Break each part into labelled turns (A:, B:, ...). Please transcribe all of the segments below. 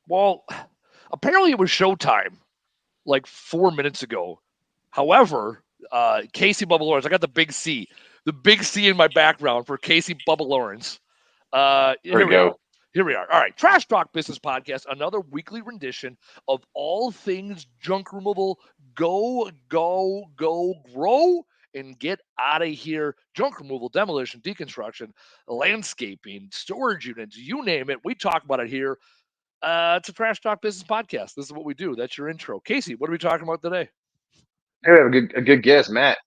A: Well, apparently it was showtime like 4 minutes ago. However, Casey Bubba Lawrence, I got the big C in my background for Casey Bubba Lawrence.
B: There we
A: Here we are.
B: go.
A: Here we are. All right. Trash Talk Business Podcast, another weekly rendition of all things junk removal. Go, go, go, grow, and get out of here. Junk removal, demolition, deconstruction, landscaping, storage units, you name it. We talk about it here. It's a Trash Talk Business Podcast. This is what we do. That's your intro. Casey, what are we talking about today?
B: Hey, we have a good guess, Matt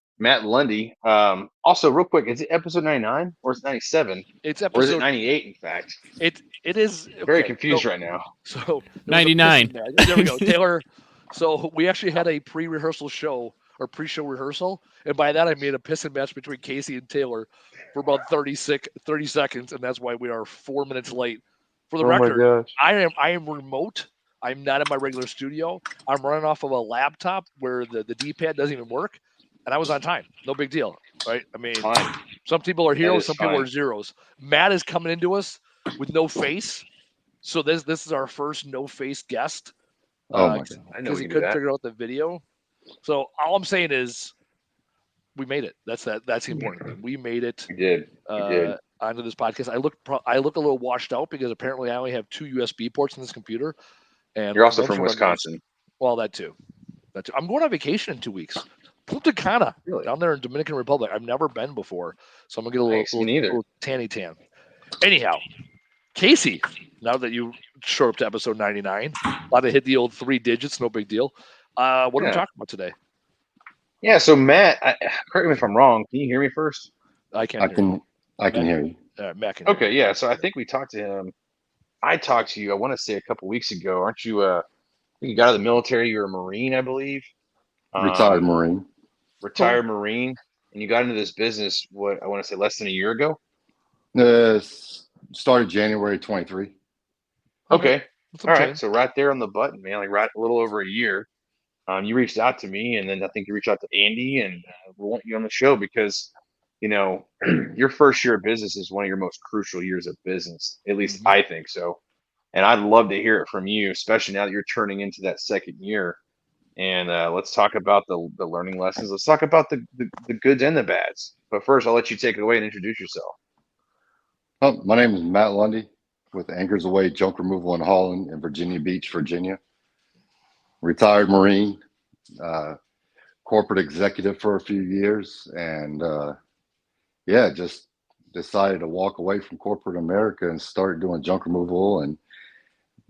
B: Lundy. Also, real quick, is it episode 99 or is it 97
A: It's
B: or is it
A: episode.
B: 98? In fact,
A: It is
B: very
A: okay.
B: confused right now.
A: So there was a pissing
C: 99.
A: match. There we go, Taylor. So we actually had a pre-rehearsal show or pre-show rehearsal, and by that I mean a pissing match between Casey and Taylor for about 30 seconds, and that's why we are 4 minutes late. For the
B: Oh my
A: record,
B: gosh.
A: I am remote. I'm not in my regular studio. I'm running off of a laptop where the D-pad doesn't even work, and I was on time. No big deal, right? I mean,
B: Fine.
A: some people are
B: That
A: heroes,
B: is
A: some people
B: fine.
A: are zeros. Matt is coming into us with no face, so this is our first no face guest
D: Oh my
A: because
D: God.
B: I know we
A: he
B: can do
A: couldn't
B: that.
A: figure out the video. So all I'm saying is we made it. That's the important thing. We made it
B: We did. We did.
A: onto this podcast. I look a little washed out because apparently I only have two USB ports in this computer, and
B: You're also
A: one
B: from
A: for my mouse.
B: Wisconsin.
A: Well, that too. That too. I'm going on vacation in 2 weeks. Punta Cana
B: Really?
A: down there in Dominican Republic. I've never been before, so I'm gonna get a
B: Nice. Me neither.
A: little tanny tan. Anyhow, Casey, now that you showed up to episode 99, about to hit the old 3 digits, no big deal. What are we
B: Yeah.
A: talking about today?
B: Yeah. So Matt, correct me if I'm wrong. Can you hear me first?
A: I
D: I
A: can't hear you.
D: can I can
A: Matt,
D: hear you.
A: Matt can hear
B: Okay. Yeah. So I think we talked to him. I talked to you. I want to say a couple weeks ago. Aren't you? I think you got out of the military. You're a Marine, I believe.
D: Retired
B: Um,
D: Marine.
B: retired Marine, and you got into this business. What I want to say, less than a year ago.
D: Started January 23.
A: you. Okay,
B: Okay.
A: that's
B: All
A: some
B: right.
A: change.
B: So right there on the button, man. Like right a little over a year. You reached out to me, and then I think you reached out to Andy, and we want you on the show because, you know, your first year of business is one of your most crucial years of business. At least
A: Hmm.
B: I think so. And I'd love to hear it from you, especially now that you're turning into that second year. And let's talk about the learning lessons. Let's talk about the goods and the bads. But first, I'll let you take it away and introduce yourself.
D: Oh, my name is Matt Lundy with Anchors Away Junk Removal and Hauling in Virginia Beach, Virginia. Retired Marine, uh, corporate executive for a few years, and yeah, just decided to walk away from corporate America and start doing junk removal, and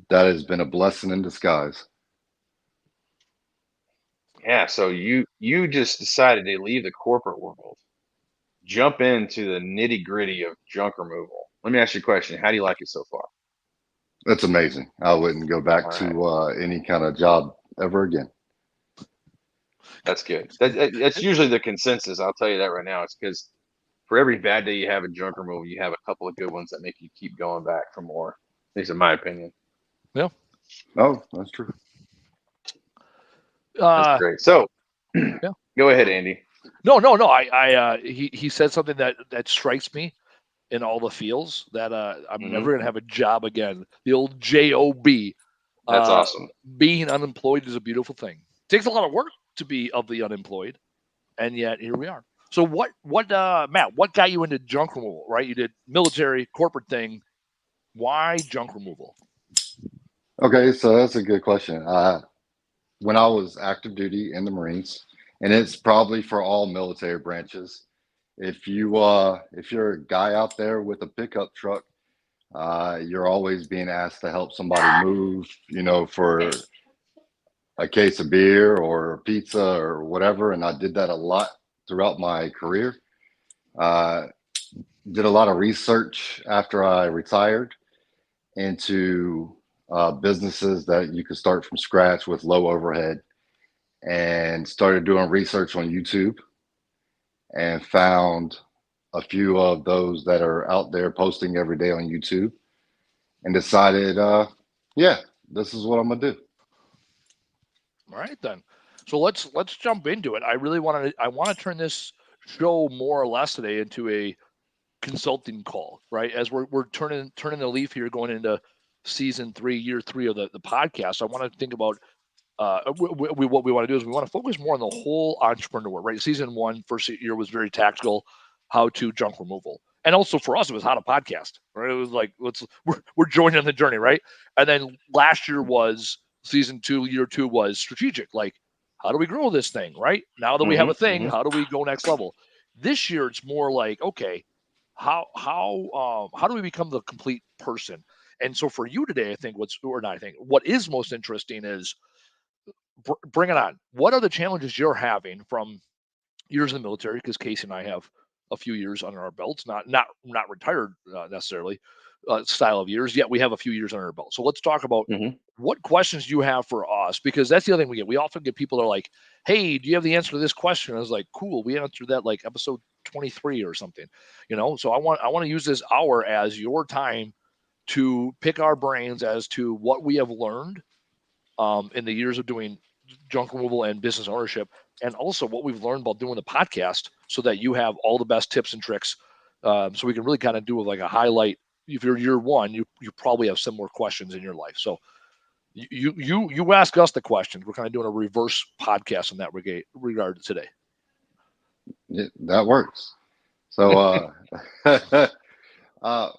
D: that has been a blessing in disguise.
B: Yeah. So you just decided to leave the corporate world, jump into the nitty gritty of junk removal. Let me ask you a question. How do you like it so far?
D: That's amazing. I wouldn't go back
B: All right.
D: to any kind of job ever again.
B: That's good. That's usually the consensus. I'll tell you that right now. It's because for every bad day you have in junk removal, you have a couple of good ones that make you keep going back for more. At least in my opinion.
A: Yeah.
D: Oh, that's true.
B: That's
A: Uh,
B: great. So
A: yeah.
B: go ahead, Andy.
A: No. He said something that strikes me in all the fields that I'm
B: Hmm.
A: never gonna have a job again. The old job.
B: That's
A: Uh,
B: awesome.
A: being unemployed is a beautiful thing. Takes a lot of work to be of the unemployed, and yet here we are. So Matt? What got you into junk removal? Right, you did military corporate thing. Why junk removal?
D: Okay, so that's a good question. When I was active duty in the Marines, and it's probably for all military branches, if you're a guy out there with a pickup truck, you're always being asked to help somebody move, for a case of beer or pizza or whatever. And I did that a lot throughout my career. Uh, did a lot of research after I retired into businesses that you could start from scratch with low overhead, and started doing research on YouTube and found a few of those that are out there posting every day on YouTube, and decided, yeah, this is what I'm gonna do.
A: All right then. So let's jump into it. I want to turn this show more or less today into a consulting call, right? As we're turning the leaf here, going into season 3, year 3 of the podcast, I want to think about what we want to do is we want to focus more on the whole entrepreneur, right? Season 1, first year was very tactical, how to junk removal. And also for us, it was how to podcast, right? It was like, we're joining the journey, right? And then last year was season 2, year 2 was strategic. Like, how do we grow this thing, right? Now that we have a thing, how do we go next level? This year, it's more like, okay, how do we become the complete person? And so for you today, I think what is most interesting is bring it on. What are the challenges you're having from years in the military? Because Casey and I have a few years under our belts, not retired necessarily style of years, yet we have a few years under our belt. So let's talk about
B: Mm-hmm.
A: what questions you have for us, because that's the other thing we get. We often get people that are like, "Hey, do you have the answer to this question?" I was like, "Cool, we answered that like episode 23 or something," So I want to use this hour as your time to pick our brains as to what we have learned in the years of doing junk removal and business ownership, and also what we've learned about doing the podcast, so that you have all the best tips and tricks. So we can really kind of do like a highlight. If you're year 1, you probably have similar questions in your life. So you ask us the questions. We're kind of doing a reverse podcast in that regard today.
D: Yeah, that works. So, uh,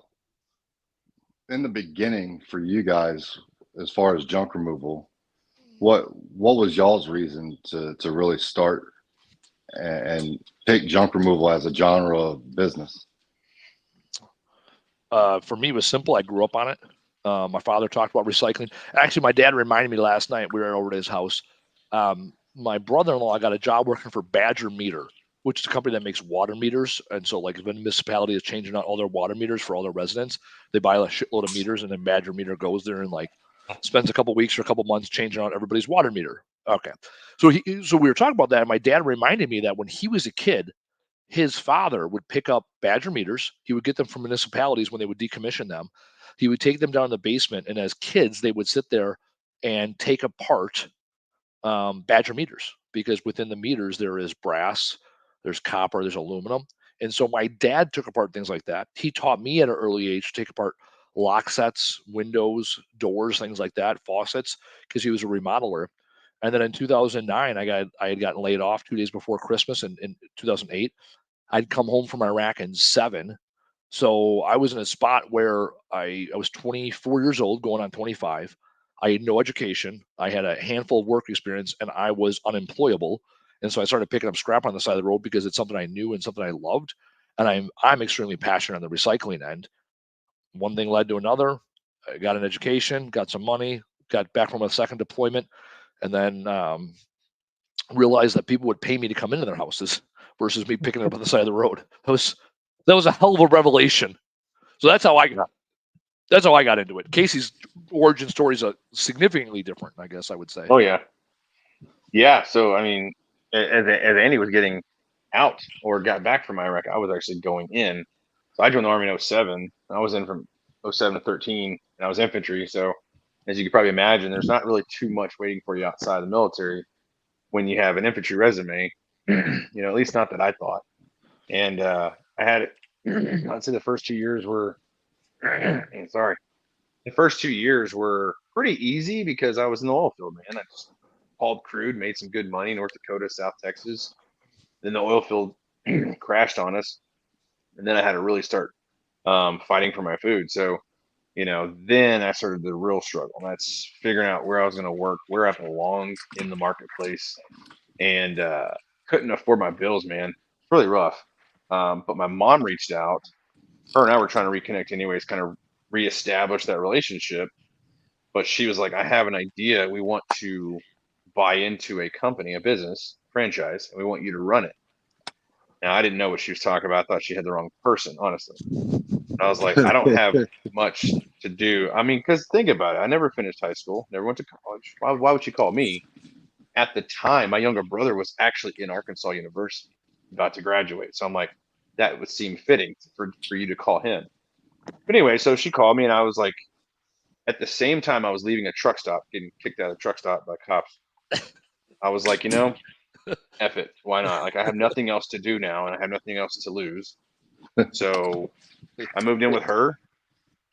D: in the beginning for you guys, as far as junk removal, what was y'all's reason to really start and pick junk removal as a genre of business?
A: For me, it was simple. I grew up on it. My father talked about recycling. Actually, my dad reminded me last night. We were over at his house. My brother-in-law got a job working for Badger Meter, which is a company that makes water meters. And so, like, if a municipality is changing out all their water meters for all their residents, they buy a shitload of meters, and then Badger Meter goes there and like spends a couple weeks or a couple months changing out everybody's water meter. Okay, so we were talking about that, and my dad reminded me that when he was a kid, his father would pick up Badger meters. He would get them from municipalities when they would decommission them. He would take them down in the basement, and as kids, they would sit there and take apart Badger meters, because within the meters there is brass, there's copper, there's aluminum. And so my dad took apart things like that. He taught me at an early age to take apart lock sets, windows, doors, things like that, faucets, because he was a remodeler. And then in 2009, I had gotten laid off 2 days before Christmas in 2008. I'd come home from Iraq in 7. So I was in a spot where I was 24 years old, going on 25. I had no education. I had a handful of work experience, and I was unemployable. And so I started picking up scrap on the side of the road because it's something I knew and something I loved. And I'm extremely passionate on the recycling end. One thing led to another. I got an education, got some money, got back from a second deployment, and then realized that people would pay me to come into their houses versus me picking it up on the side of the road. That was a hell of a revelation. So that's how I got into it. Casey's origin story is significantly different, I guess I would say.
B: Oh yeah, yeah. So I mean, as Andy was getting out or got back from Iraq, I was actually going in. So I joined the Army in '07. I was in from '07 to '13, and I was infantry. So as you could probably imagine, there's not really too much waiting for you outside the military when you have an infantry resume. At least not that I thought. And I had it. I'd say the first 2 years were. Sorry, the first 2 years were pretty easy because I was in the oil field, man. I just hauled crude, made some good money, North Dakota, South Texas. Then the oil field crashed on us, and then I had to really start fighting for my food. So, then I started the real struggle. And that's figuring out where I was going to work, where I belonged in the marketplace, and couldn't afford my bills, man. It's really rough. But my mom reached out. Her and I were trying to reconnect, anyways, kind of reestablish that relationship. But she was like, I have an idea. We want to buy into a company, a business franchise, and we want you to run it. Now, I didn't know what she was talking about. I thought she had the wrong person, honestly. And I was like, I don't have much to do. I mean, because think about it. I never finished high school, never went to college. Why would she call me? At the time, my younger brother was actually in Arkansas University, about to graduate. So I'm like, that would seem fitting for you to call him. But anyway, so she called me, and I was like, at the same time, I was leaving a truck stop, getting kicked out of the truck stop by cops. I was like, F it. Why not? Like, I have nothing else to do now, and I have nothing else to lose. So I moved in with her.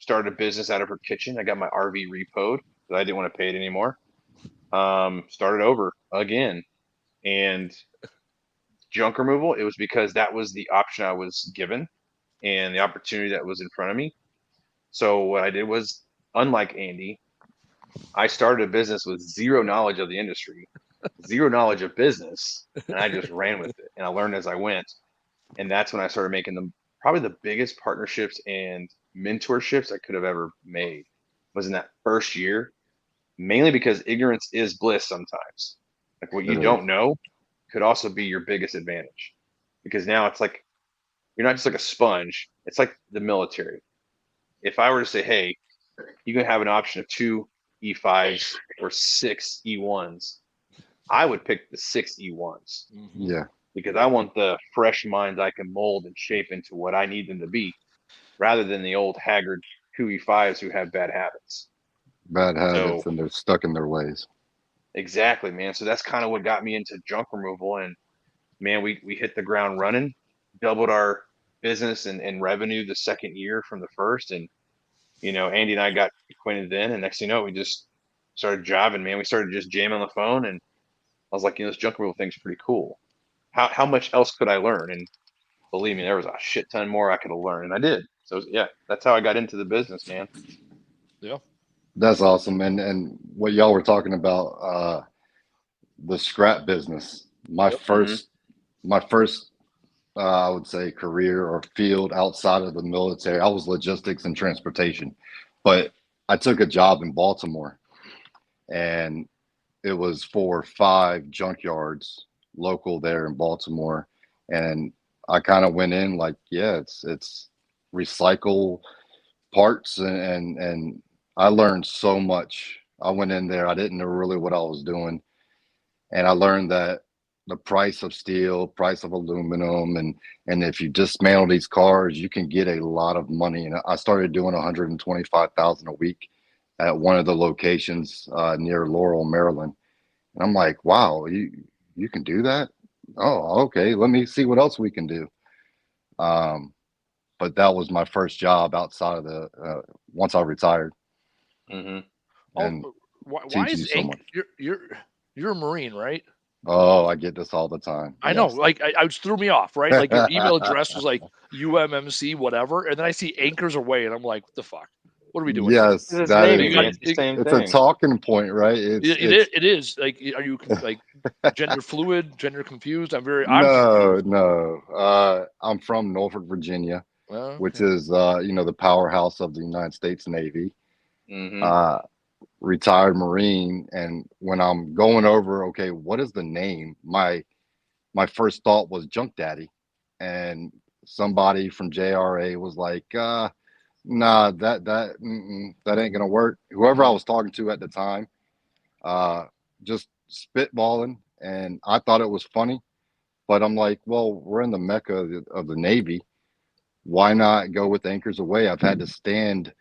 B: started a business out of her kitchen. I got my RV repoed because I didn't want to pay it anymore. Started over again, and junk removal. It was because that was the option I was given and the opportunity that was in front of me. So what I did was, unlike Andy, I started a business with zero knowledge of the industry, zero knowledge of business, and I just ran with it. And I learned as I went. And that's when I started making them probably the biggest partnerships and mentorships I could have ever made was in that first year, mainly because ignorance is bliss sometimes. Like what you
D: It
B: don't
D: is.
B: know could also be your biggest advantage because now it's like you're not just like a sponge, it's like the military. If I were to say, hey, you can have an option of two E5s or six E1s, I would pick the six E1s
A: Mm-hmm.
D: Yeah,
B: because I want the fresh minds I can mold and shape into what I need them to be rather than the old haggard 2E5s who have bad habits.
D: bad
B: So,
D: habits and they're stuck in their ways.
B: exactly, man. So that's kind of what got me into junk removal. And man, we hit the ground running, doubled our business and revenue the second year from the first. And, Andy and I got acquainted then. And next thing you know, we just started jiving, man. We started just jamming on the phone. And I was like, this junk removal thing's pretty cool. How much else could I learn? And believe me, there was a shit ton more I could have learned. And I did. So, yeah, that's how I got into the business, man.
A: Yeah.
D: That's awesome. And what y'all were talking about, the scrap business. My
A: Yep.
B: Hmm.
D: first, my first, I would say, career or field outside of the military, I was logistics and transportation, but I took a job in Baltimore, and it was for 5 junkyards local there in Baltimore, and I kind of went in like, yeah, it's recycle parts, and I learned so much. I went in there, I didn't know really what I was doing, and I learned that the price of steel, price of aluminum, and if you dismantle these cars, you can get a lot of money. And I started doing 125,000 a week at one of the locations near Laurel, Maryland. And I'm like, wow, you can do that? Oh, okay. Let me see what else we can do. Um, but that was my first job outside of the once I retired,
B: Hmm.
A: Oh,
D: and
A: why
D: teaches you
A: is
D: so much.
A: you're a Marine, right?
D: Oh, I get this all the time.
A: I know,
D: Yes.
A: like I was threw me off, right? Like your email address was like UMMC whatever, and then I see anchors away, and I'm like, what the fuck? What are we doing here?
D: Yes,
B: It's his
D: that
A: So
B: Navy,
A: you
D: is
A: got
B: man.
D: a
B: It's the same
D: it's a
B: thing.
D: talking point, right?
A: it is like, are you like gender fluid, gender confused? I'm
D: no,
A: confused.
D: no. I'm from Norfolk, Virginia, which
A: Okay.
D: is the powerhouse of the United States Navy.
B: Hmm.
D: Uh, Retired Marine, and when I'm going over, okay, what is the name? My first thought was Junk Daddy, and somebody from JRA was like, "Nah, that ain't gonna work." Whoever I was talking to at the time, uh, just spitballing, and I thought it was funny. But I'm like, well, we're in the mecca of the Navy. Why not go with anchors away? I've had to stand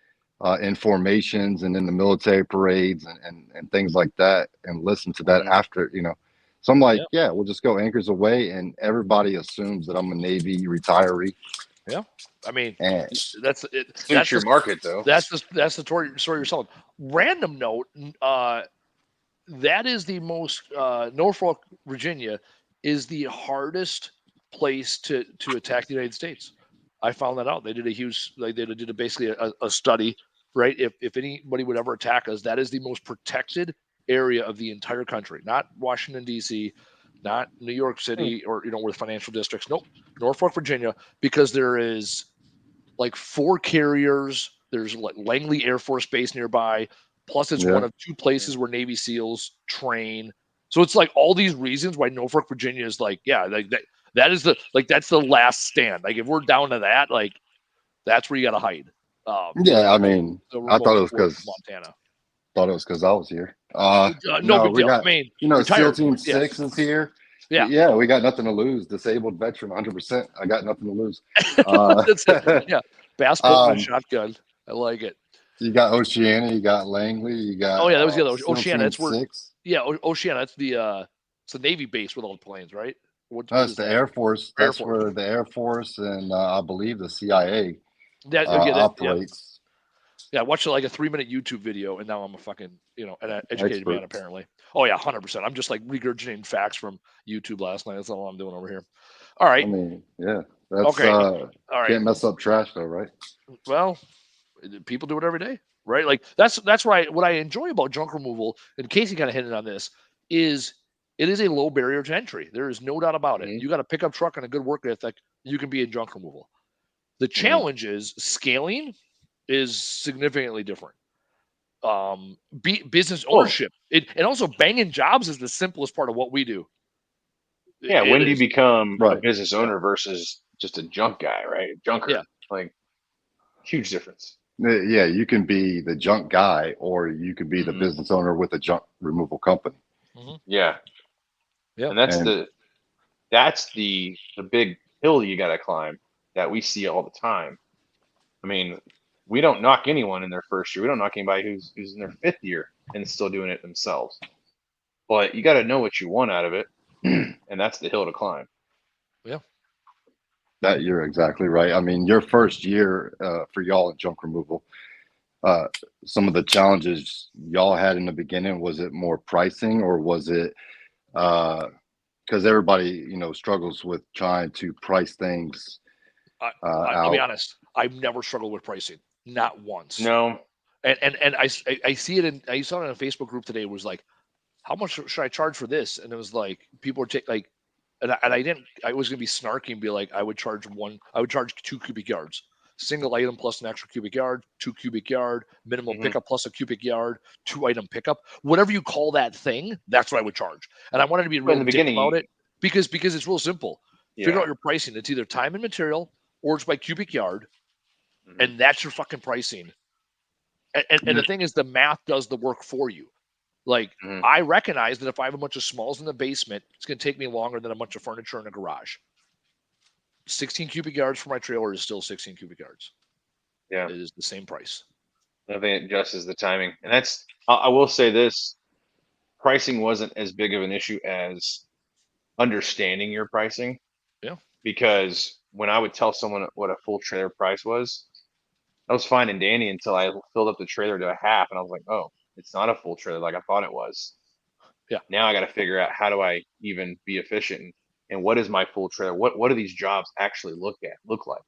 D: in formations and in the military parades and things like that and listen to that
B: Hmm.
D: after. So I'm like,
A: Yeah,
D: yeah, we'll just go anchors away. And everybody assumes that I'm a Navy retiree.
A: yeah. I mean,
D: And
A: that's it.
B: Suits your market, though.
A: That's the story you're selling. Random note. That is the most Norfolk, Virginia, is the hardest place to attack the United States. I found that out. They did a huge, like they did basically a study, right? If anybody would ever attack us, that is the most protected area of the entire country. Not Washington D.C., not New York
B: Hmm.
A: City, or with financial districts. Nope, Norfolk, Virginia, because there is like 4 carriers. There's like Langley Air Force Base nearby. Plus, it's one
D: yeah,
A: of 2 places where Navy SEALs train. So it's like all these reasons why Norfolk, Virginia is like, yeah, like that. That is that's the last stand. Like if we're down to that, like that's where you got to hide. Is
D: yeah. I
A: remote,
D: mean,
A: the
D: I
A: remote
D: thought it was
A: forest of
D: because
A: Montana.
D: I was here.
A: No
D: No,
A: big
D: we
A: deal. I
D: got
A: mean,
D: SEAL
A: retired.
D: Team
A: Yeah,
D: Six is here.
A: yeah.
D: Yeah, we got nothing to lose. Disabled veteran, 100%. I got nothing to lose. Uh,
A: That's it. Yeah, bass boat and a
D: um,
A: shotgun. I like it.
D: You got Oceana, you got Langley, you got
A: Oh yeah, that was the other
D: SEAL
A: Oceana.
D: Team
A: That's where.
D: Six.
A: Yeah, Oceana. That's it's the Navy base with all the planes, right? What
D: That's
A: is
D: the
A: that?
D: Air Force.
A: Air
D: That's
A: Force.
D: where the Air Force and I believe the CIA
A: Yeah,
D: operates.
A: Yeah, I watched like a 3-minute YouTube video, and now I'm a fucking, an educated man,
D: Expert.
A: apparently. Oh, yeah, 100%. I'm just like regurgitating facts from YouTube last night. That's all I'm doing over here. All
D: I
A: right.
D: mean, yeah, that's
A: Okay. All right.
D: can't mess up trash though, right?
A: Well, people do it every day, right? Like that's what I enjoy about junk removal, and Casey kind of hinted on this, is it is a low barrier to entry. There is no doubt about it.
B: Mhm.
A: You got a pickup truck and a good work ethic, you can be in junk removal. The
B: Mhm.
A: challenge is scaling is significantly different. Business
B: Well,
A: ownership, and also banging jobs is the simplest part of what we do.
B: yeah.
A: It
B: When do you
A: is.
B: become a
D: Right.
B: business owner versus just a junk guy, right?
A: Yeah.
B: Junker, like huge difference.
D: Yeah, you can be the junk guy, or you could be the
B: Hmm.
D: business owner with a junk removal company.
A: Hmm.
B: Yeah,
A: Yep.
B: and that's
D: And
B: the big hill you got to climb that we see all the time. I mean, we don't knock anyone in their first year. We don't knock anybody who's in their fifth year and still doing it themselves. But you got to know what you want out of it, and that's the hill to climb.
A: Yeah.
D: that you're exactly right. I mean, your first year for y'all in junk removal, uh, some of the challenges y'all had in the beginning, was it more pricing, or was it because everybody struggles with trying to price things
A: I'll be
D: out?
A: honest. I've never struggled with pricing, not once.
B: No,
A: And I see it I saw it in a Facebook group today. It was like, how much should I charge for this? And it was like people were taking like, and I didn't. I was gonna be snarky and be like, I would charge 2 cubic yards, single item plus an extra cubic yard, 2 cubic yard, minimum
B: hmm
A: pickup plus a cubic yard, 2 item pickup, whatever you call that thing. That's what I would charge. And I wanted to be a
B: but in
A: real
B: the
A: dick
B: beginning,
A: about it because it's real simple. Figure
B: yeah,
A: out your pricing. It's either time and material or it's by cubic yard,
B: hmm
A: and that's your fucking pricing. And the thing is, the math does the work for you. Like,
B: hmm
A: I recognize that if I have a bunch of smalls in the basement, it's going to take me longer than a bunch of furniture in a garage. 16 cubic yards for my trailer is still 16 cubic yards.
B: yeah.
A: It is the same price.
B: I think it adjusts the timing, and that's. I will say this: pricing wasn't as big of an issue as understanding your pricing,
A: Yeah.
B: because when I would tell someone what a full trailer price was, I was fine and dandy until I filled up the trailer to a half, and I was like, oh, it's not a full trailer like I thought it was.
A: Yeah.
B: Now I got to figure out how do I even be efficient, and what is my full trailer? What do these jobs actually look like?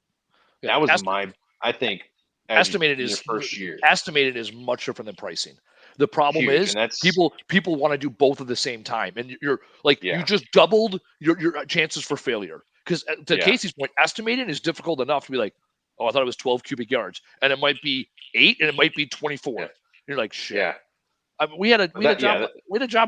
A: Yeah.
B: That was my, I think, as
A: Estimated
B: in your
A: is
B: first year,
A: estimated is much different than pricing. The problem
B: huge,
A: is
B: and that's
A: people want to do both at the same time, and you're like you
B: yeah,
A: just doubled your chances for failure. Because to
B: yeah,
A: Casey's point, estimating is difficult enough to be like, oh, I thought it was 12 cubic yards, and it might be 8, and it might be 24.
B: yeah,
A: You're like, shit.
B: yeah.
A: I mean, we had a
B: But that,
A: job
B: yeah,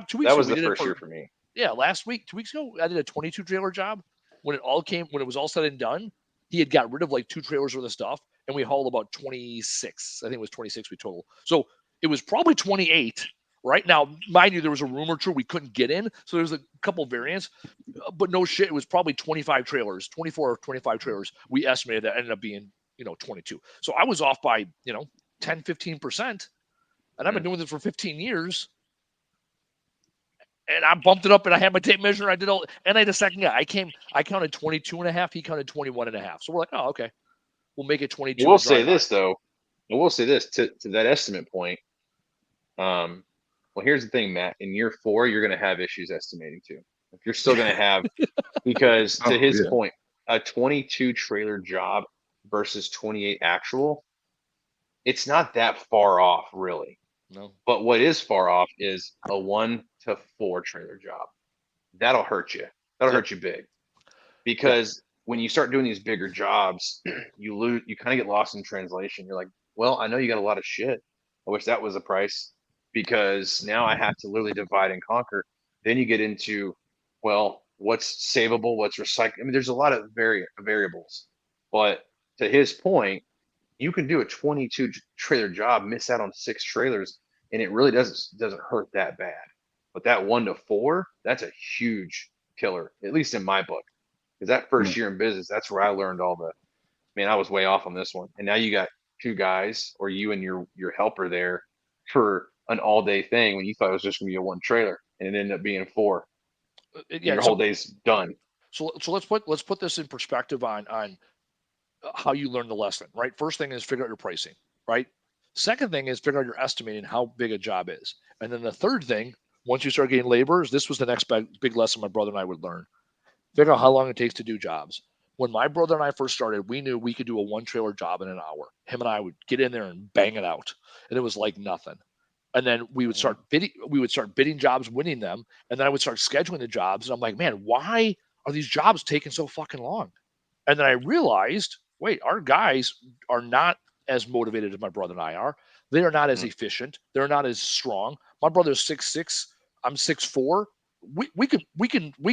A: 2 weeks
B: that
A: ago.
B: was
A: We
B: the
A: did it
B: first
A: for
B: year for me.
A: last week, 2 weeks ago. I did a 22 trailer job. When it was all said and done, he had got rid of like 2 trailers worth of stuff, and we hauled about 26. I think it was 26 we total. So it was probably 28. Right now, mind you, there was a room or two we couldn't get in, so there's a couple variants, but no shit, it was probably 25 trailers, 24 or 25 trailers. We estimated that ended up being 22. So I was off by 10, 15%, and I've been
B: Mhm.
A: doing this for 15 years, and I bumped it up, and I had my tape measure. I did all, and I had a second guy. I counted 22 and a half. He counted 21 and a half. So we're like, oh, okay, we'll make it 22
B: We'll
A: and
B: say
A: drive by.
B: this though. I will say this to that estimate point. Um, well, here's the thing, Matt. In year four, you're going to have issues estimating too. If you're still going to have, because to
D: Oh
B: his
D: yeah.
B: point, a 22 trailer job versus 28 actual, it's not that far off, really.
A: No,
B: But what is far off is a 1 to 4 trailer job. That'll hurt you. That'll
A: yep,
B: hurt you big,
A: yep,
B: because when you start doing these bigger jobs, you kind of get lost in translation. You're like, well, I know you got a lot of shit. I wish that was the price, because now I have to literally divide and conquer. Then you get into, well, what's savable, what's recycled. I mean, there's a lot of variables. But to his point, you can do a 22 trailer job, miss out on 6 trailers, and it really doesn't hurt that bad. But that 1 to 4, that's a huge killer, at least in my book. Because that
D: Yeah.
B: first year in business, that's where I learned all the. Man, I was way off on this one, and now you got 2 guys, or you and your helper there, for an all day thing when you thought it was just gonna be a 1 trailer, and it ended up being 4, and
A: yeah.
B: your whole day's done.
A: So let's put this in perspective on how you learn the lesson. Right, first thing is figure out your pricing. Right, Second thing is figure out your estimating how big a job is. And then the third thing, once you start getting laborers, this was the next big lesson my brother and I would learn. Figure out how long it takes to do jobs. When my brother and I first started, we knew we could do a one trailer job in an hour. Him and I would get in there and bang it out, and it was like nothing. And then we would
B: Mhm.
A: start bidding. We would start bidding jobs, winning them, and then I would start scheduling the jobs. And I'm like, man, why are these jobs taking so fucking long? And then I realized, wait, our guys are not as motivated as my brother and I are. They are not as
B: Mhm.
A: efficient. They're not as strong. My brother's 6'6". I'm 6'4". We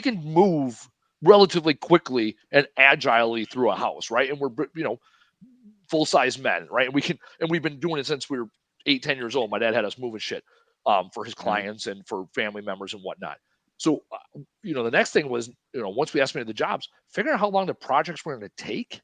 A: can move relatively quickly and agilely through a house, right? And we're full size men, right? And we've been doing it since we were 8, 10 years old. My dad had us moving shit for his
B: Mhm.
A: clients and for family members and whatnot. So, the next thing was, once we estimated the jobs, figuring out how long the projects were going to take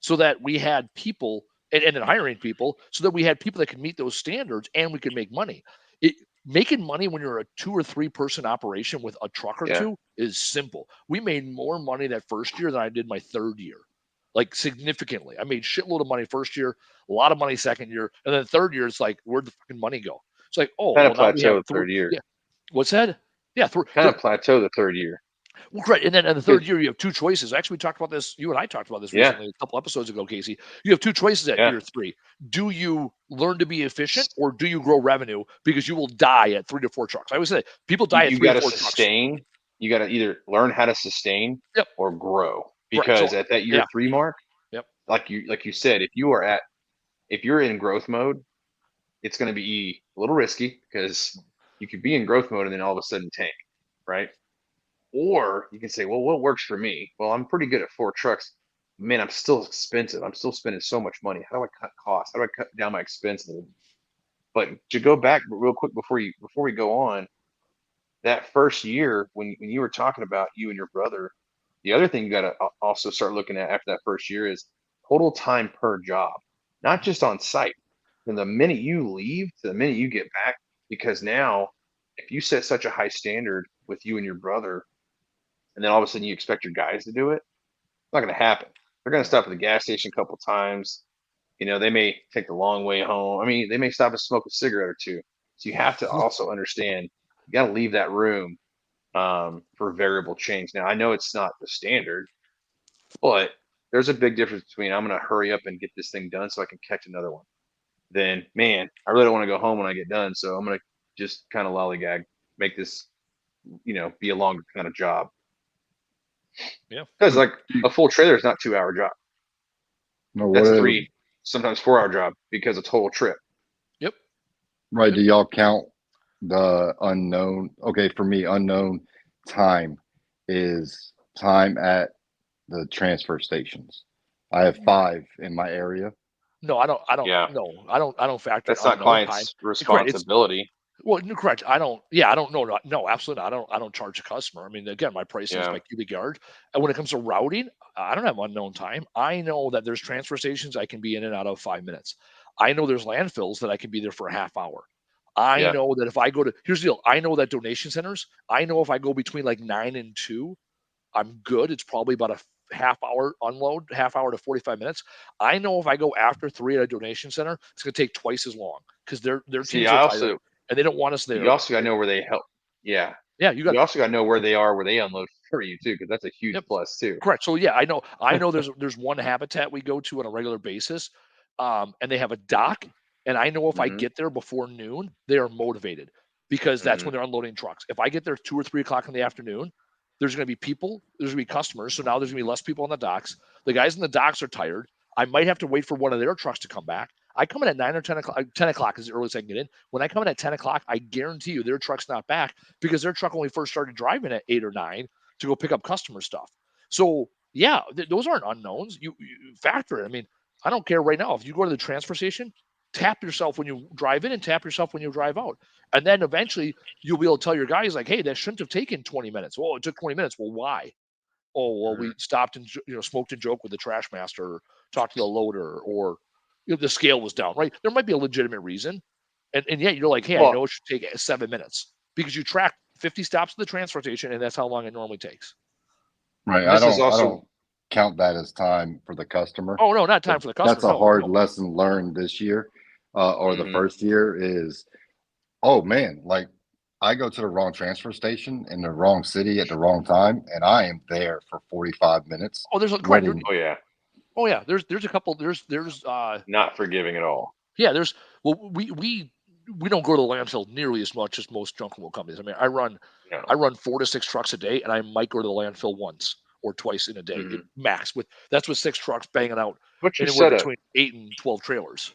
A: so that we had people and then hiring people so that we had people that could meet those standards and we could make money. It, Making money when you're a 2 or 3 person operation with a truck or
B: Yeah.
A: two is simple. We made more money that first year than I did my third year, like significantly. I made shitload of money first year, a lot of money second year, and then third year it's like where'd the fucking money go? It's like, oh
B: Kind
A: well,
B: of
A: now we have
B: plateau the
A: three.
B: third year.
A: Yeah, what's that? Yeah,
B: Kind of plateau the third year.
A: well, right, and then in the third
B: Good.
A: year, you have two choices. Actually, we talked about this. You and I talked about this
B: Yeah.
A: recently, a couple episodes ago, Casey. You have two choices at
B: Yeah.
A: year three. Do you learn to be efficient, or do you grow revenue? Because you will die at 3 to 4 trucks. I always say people
B: You
A: die at
B: you
A: three
B: got
A: to
B: to
A: four trucks.
B: sustain. You got to either learn how to sustain
A: Yep.
B: or grow
A: Right. So
B: because at that year
A: yeah.
B: 3 mark,
A: Yep.
B: like you said, if you're in growth mode, it's going to be a little risky because you could be in growth mode and then all of a sudden tank, right? Or you can say, well, what works for me? Well, I'm pretty good at 4 trucks. Man, I'm still expensive. I'm still spending so much money. How do I cut costs? How do I cut down my expenses? But to go back real quick before we go on, that first year when you were talking about you and your brother, the other thing you got to also start looking at after that first year is total time per job, not just on site. From the minute you leave to the minute you get back, because now if you set such a high standard with you and your brother, and then all of a sudden you expect your guys to do it, it's not going to happen. They're going to
A: No.
B: stop at the gas station a couple times. They may take the long way home. I mean, they may stop and smoke a cigarette or two. So you have to also understand you got to leave that room for variable change. Now, I know it's not the standard, but there's a big difference between I'm going to hurry up and get this thing done so I can catch another one. Then, man, I really don't want to go home when I get done. So I'm going to just kind of lollygag, make this, be a longer kind of job.
A: Yeah.
B: Because
D: But
B: like a full trailer is not 2 hour job.
D: no, what
B: That's
D: is,
B: 3, sometimes 4 hour job because a total trip.
A: Yep.
D: right?
A: Yep.
D: Do y'all count the unknown? Okay, for me, unknown time is time at the transfer stations. I have 5 in my area.
A: No, I don't. I don't.
B: Yeah.
A: No, I don't. I don't factor in
B: That's not
A: unknown time.
B: client's
A: Correct. It's
B: responsibility.
A: well, no, correct. I don't. Yeah, I don't know. No, absolutely not. I don't charge a customer. I mean, again, my pricing is
B: Yeah.
A: by cubic yard. And when it comes to routing, I don't have unknown time. I know that there's transfer stations I can be in and out of 5 minutes. I know there's landfills that I can be there for a half hour. I
B: Yeah.
A: know that if I go to here's the deal. I know that donation centers. I know if I go between like 9 and 2, I'm good. It's probably about a half hour unload, half hour to 45 minutes. I know if I go after 3 at a donation center, it's going to take twice as long because their
B: See,
A: teams are tighter and they don't want us
B: you
A: there.
B: also got to know where they help. Yeah.
A: Yeah, you got
B: You also got to know where they are, where they unload for you too, because that's a huge
A: yep,
B: plus too.
A: correct. So yeah, I know there's one habitat we go to on a regular basis, and they have a dock, and I know if I
B: Hmm.
A: get there before noon, they are motivated because that's
B: Hmm.
A: when they're unloading trucks. If I get there 2 or 3 o'clock in the afternoon, there's going to be people, there's going to be customers, so now there's going to be less people on the docks. The guys in the docks are tired. I might have to wait for one of their trucks to come back. I come in at 9 or 10 o'clock. 10 o'clock is the earliest I can get in. When I come in at 10 o'clock, I guarantee you their truck's not back because their truck only first started driving at 8 or 9 to go pick up customer stuff. So yeah, those aren't unknowns. You factor it. I mean, I don't care right now if you go to the transfer station, tap yourself when you drive in and tap yourself when you drive out, and then eventually you'll be able to tell your guys like, hey, that shouldn't have taken 20 minutes. Well, it took 20 minutes. Well, why? Oh, well,
B: Hmm.
A: we stopped and smoked and joked with the trash master, or talked to the loader, or the scale was down. Right? There might be a legitimate reason, and yet you're like, hey, I
B: Well,
A: know it should take 7 minutes because you track 50 stops to the transfer station, and that's how long it normally takes.
D: Right. I
B: this is
D: don't I
B: also
D: don't count that as time for the customer.
A: Oh no, not
D: But
A: time for the
D: that's
A: customer.
D: a
A: No,
D: hard
A: no.
D: lesson learned this year. or the
B: Mhm.
D: first year is, oh man, like I go to the wrong transfer station in the wrong city at the wrong time, and I am there for 45 minutes
A: Oh, there's a correct.
D: waiting.
B: Oh yeah,
A: Oh yeah, there's a couple.
B: not forgiving at all.
A: Yeah, there's well we don't go to the landfill nearly as much as most junk removal companies. I mean, I
B: No.
A: run 4 to 6 trucks a day, and I might go to the landfill once or twice in a day,
B: Mhm.
A: max. That's with 6 trucks banging out
B: What's your
A: anywhere
B: setup?
A: between 8 and 12 trailers.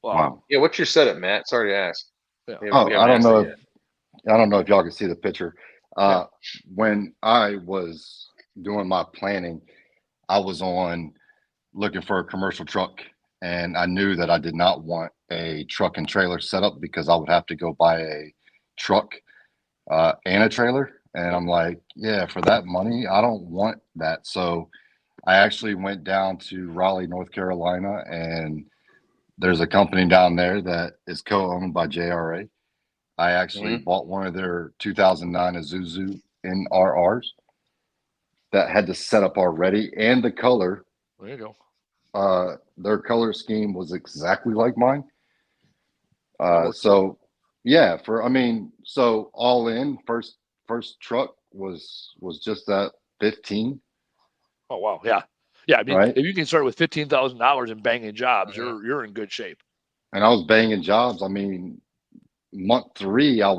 D: Wow.
B: Yeah, what's your setup, Matt? Sorry to ask.
A: Yeah,
B: We
D: Oh,
B: haven't asked that yet.
D: I don't know if y'all can see the picture.
A: yeah.
D: Uh, when I was doing my planning, I was on looking for a commercial truck, and I knew that I did not want a truck and trailer setup because I would have to go buy a truck and a trailer. And
A: Yep.
D: I'm like, yeah, for that money, I don't want that. So I actually went down to Raleigh, North Carolina, and there's a company down there that is co-owned by JRA. I actually
B: Mhm.
D: bought one of their 2009 Isuzu NRRs that had the setup already and the color.
A: There you go.
D: Their color scheme was exactly like mine.
A: That works well.
D: So yeah, so all in first truck was just that 15,
A: Oh wow, yeah, yeah. I mean,
D: right?
A: if you can start with $15,000 and banging jobs,
B: Mhm.
A: you're in good shape.
D: And I was banging jobs. I mean, month three, I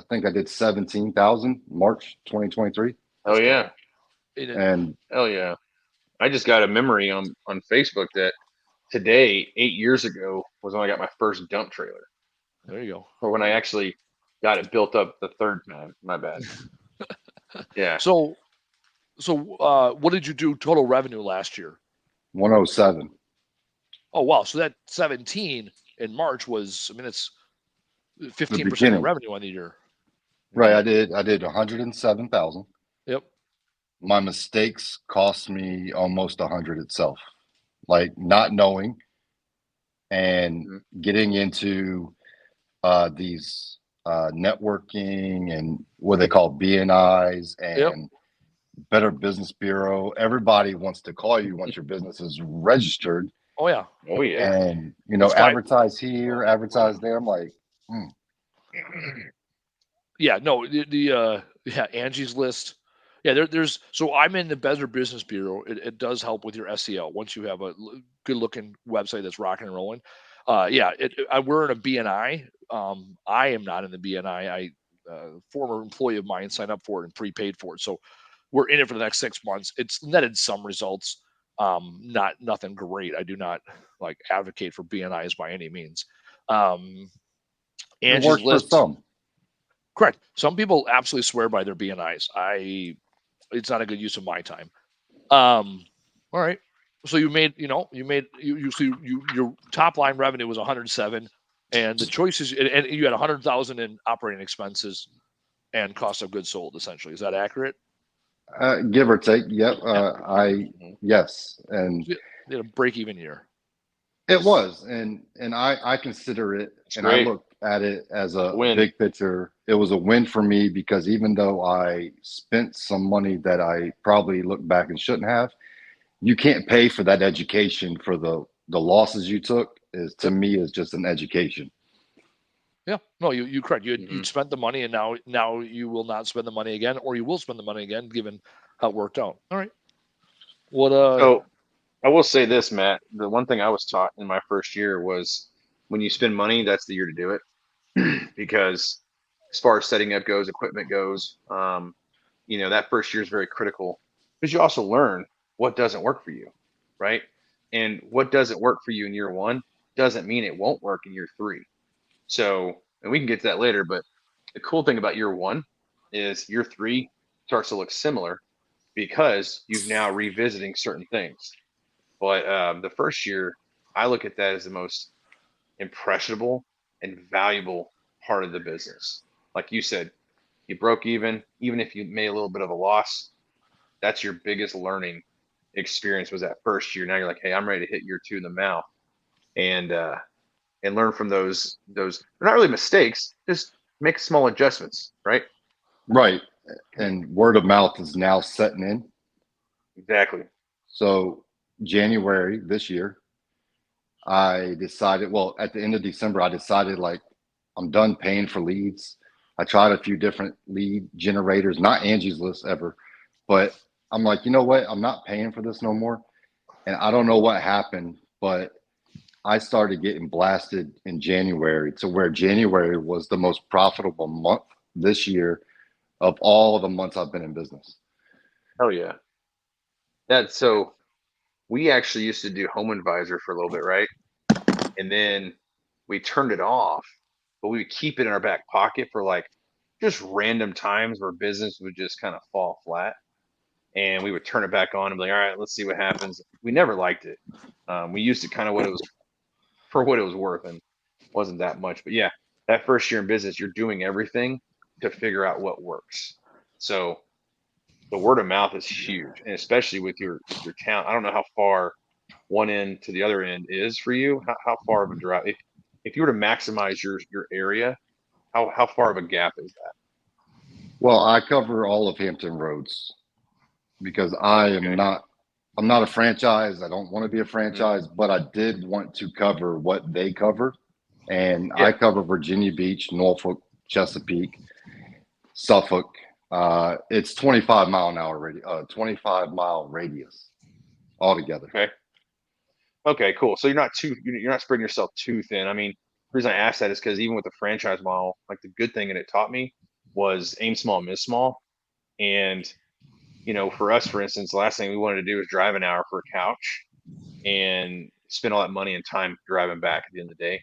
D: think I did 17,000 March 2023,
B: Oh
A: That's good.
B: yeah.
D: and
B: Hell yeah. I just got a memory on Facebook that today, 8 years ago, was when I got my first dump trailer,
A: There you go.
B: or when I actually got it built up the third time. My bad. Yeah.
A: So what did you do total revenue last year?
D: 107.
A: Oh wow, so that 17 in March was, I mean, it's
D: The
A: 15% of your
D: beginning,
A: revenue on the year.
D: right?
B: Mhm.
D: I did 107,000.
A: Yep.
D: My mistakes cost me almost 100 itself, like not knowing and
B: Mhm.
D: getting into these networking and what they call BNIs
A: Yep.
D: and Better Business Bureau. Everybody wants to call you once your business is registered,
A: Oh yeah.
B: Oh yeah.
D: and
A: It's fine.
D: advertise here, advertise there. I'm like, hmm.
A: Yeah, no, yeah, Angie's List. Yeah, there's so I'm in the Better Business Bureau. It does help with your SEO once you have a good looking website that's rocking and rolling. Yeah, we're in a BNI. I am not in the BNI. Former employee of mine signed up for it and prepaid for it, so we're in it for the next 6 months. It's netted some results, not nothing great. I do not like advocate for BNIs by any means. Um,
D: It
A: Angie's
D: works for
A: List.
D: some.
A: Correct. Some people absolutely swear by their BNIs. It's not a good use of my time. All right. So your top line revenue was 107, and the choices, and you had 100,000 in operating expenses and cost of goods sold. Essentially, is that accurate?
D: Give or take. Yep.
A: Yeah.
B: Mhm.
D: Yes, and
A: So you had a break even year.
D: it was, and I consider it,
B: It's
D: and I
B: great.
D: look at it as
B: It's a
D: a
B: win.
D: big picture. It was a win for me because even though I spent some money that I probably look back and shouldn't have, you can't pay for that education for the losses you took. Is to
A: Yep.
D: me is just an education.
A: Yeah. No, you correct.
B: Mhm.
A: You'd spent the money, and now you will not spend the money again, or you will spend the money again, given how it worked out. All right. What
B: So I will say this, Matt. The one thing I was taught in my first year was when you spend money, that's the year to do it. Because as far as setting up goes, equipment goes, that first year is very critical because you also learn what doesn't work for you, right? And what doesn't work for you in year one doesn't mean it won't work in year three. So, and we can get to that later, but the cool thing about year one is year three starts to look similar because you've now revisiting certain things. But the first year, I look at that as the most impressionable and valuable part of the business. Like you said, you broke even if you made a little bit of a loss, that's your biggest learning experience was that first year. Now you're like, hey, I'm ready to hit year two in the mouth and and learn from those they're not really mistakes, just make small adjustments, right?
D: Right. And word of mouth is now setting in.
B: Exactly.
D: So January this year, I decided, well, at the end of December, I decided like I'm done paying for leads. I tried a few different lead generators, not Angie's List ever, but I'm like, you know what? I'm not paying for this no more. And I don't know what happened, but I started getting blasted in January to where January was the most profitable month this year of all the months I've been in business.
B: Hell yeah. That's so we actually used to do Home Advisor for a little bit, right? And then we turned it off, but we would keep it in our back pocket for like just random times where business would just kind of fall flat. And we would turn it back on and be like, all right, let's see what happens. We never liked it. We used it kind of what it was for what it was worth and wasn't that much. But yeah, that first year in business, you're doing everything to figure out what works. So the word of mouth is huge, and especially with your town. I don't know how far one end to the other end is for you. How far of a drive? If you were to maximize your area, how far of a gap is that?
D: Well, I cover all of Hampton Roads because
B: Okay.
D: I'm not a franchise. I don't want to be a
B: Hmm.
D: franchise, but I did want to cover what they cover. And I
B: Yeah.
D: cover Virginia Beach, Norfolk, Chesapeake, Suffolk. It's 25-mile radius altogether.
B: Okay. Okay. Cool. So you're not spreading yourself too thin. I mean, the reason I asked that is because even with the franchise model, like the good thing that it taught me was aim small, miss small. And for us, for instance, the last thing we wanted to do was drive an hour for a couch and spend all that money and time driving back at the end of the day.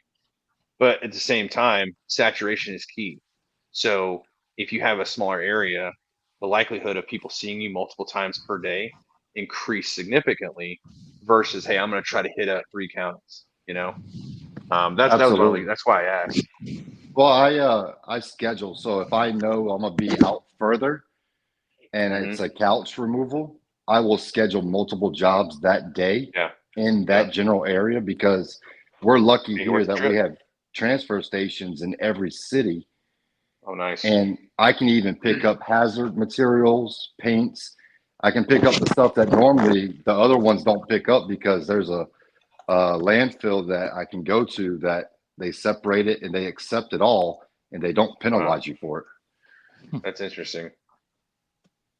B: But at the same time, saturation is key. So if you have a smaller area, the likelihood of people seeing you multiple times per day increase significantly versus, hey, I'm going to try to hit 3 counties. That was my only.
D: Absolutely.
B: That's why I asked.
D: Well, I schedule. So if I know I'm gonna be out further and
B: Hmm.
D: it's a couch removal, I will schedule multiple jobs that day
B: Yeah,
D: in
B: yeah.
D: that general area because we're lucky
B: Make it
D: here
B: worth the
D: that we
B: trip.
D: have transfer stations in every city.
B: Oh, nice.
D: And I can even pick up hazard materials, paints. I can pick up the stuff that normally the other ones don't pick up because there's a landfill that I can go to that they separate it and they accept it all and they don't
B: Wow,
D: penalize you for it.
B: that's interesting.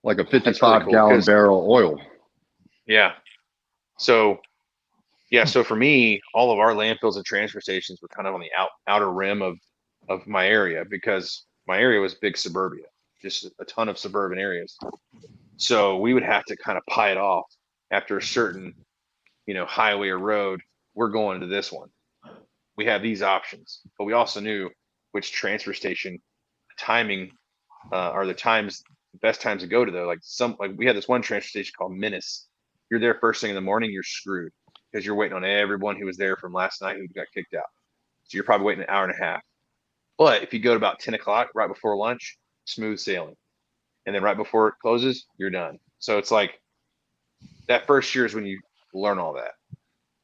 D: Like a
B: That's really
D: 55
B: cool
D: gallon
B: because
D: barrel oil.
B: yeah. So yeah, so for me, all of our landfills and transfer stations were kind of on the outer rim of my area because my area was big suburbia, just a ton of suburban areas. So we would have to kind of pie it off after a certain, highway or road. We're going to this one. We have these options, but we also knew which transfer station timing are the best times to go to though. Like we had this one transfer station called Menace. You're there first thing in the morning, you're screwed because you're waiting on everyone who was there from last night who got kicked out. So you're probably waiting an hour and a half. But if you go to about 10 o'clock, right before lunch, smooth sailing. And then right before it closes, you're done. So it's like that first year is when you learn all that.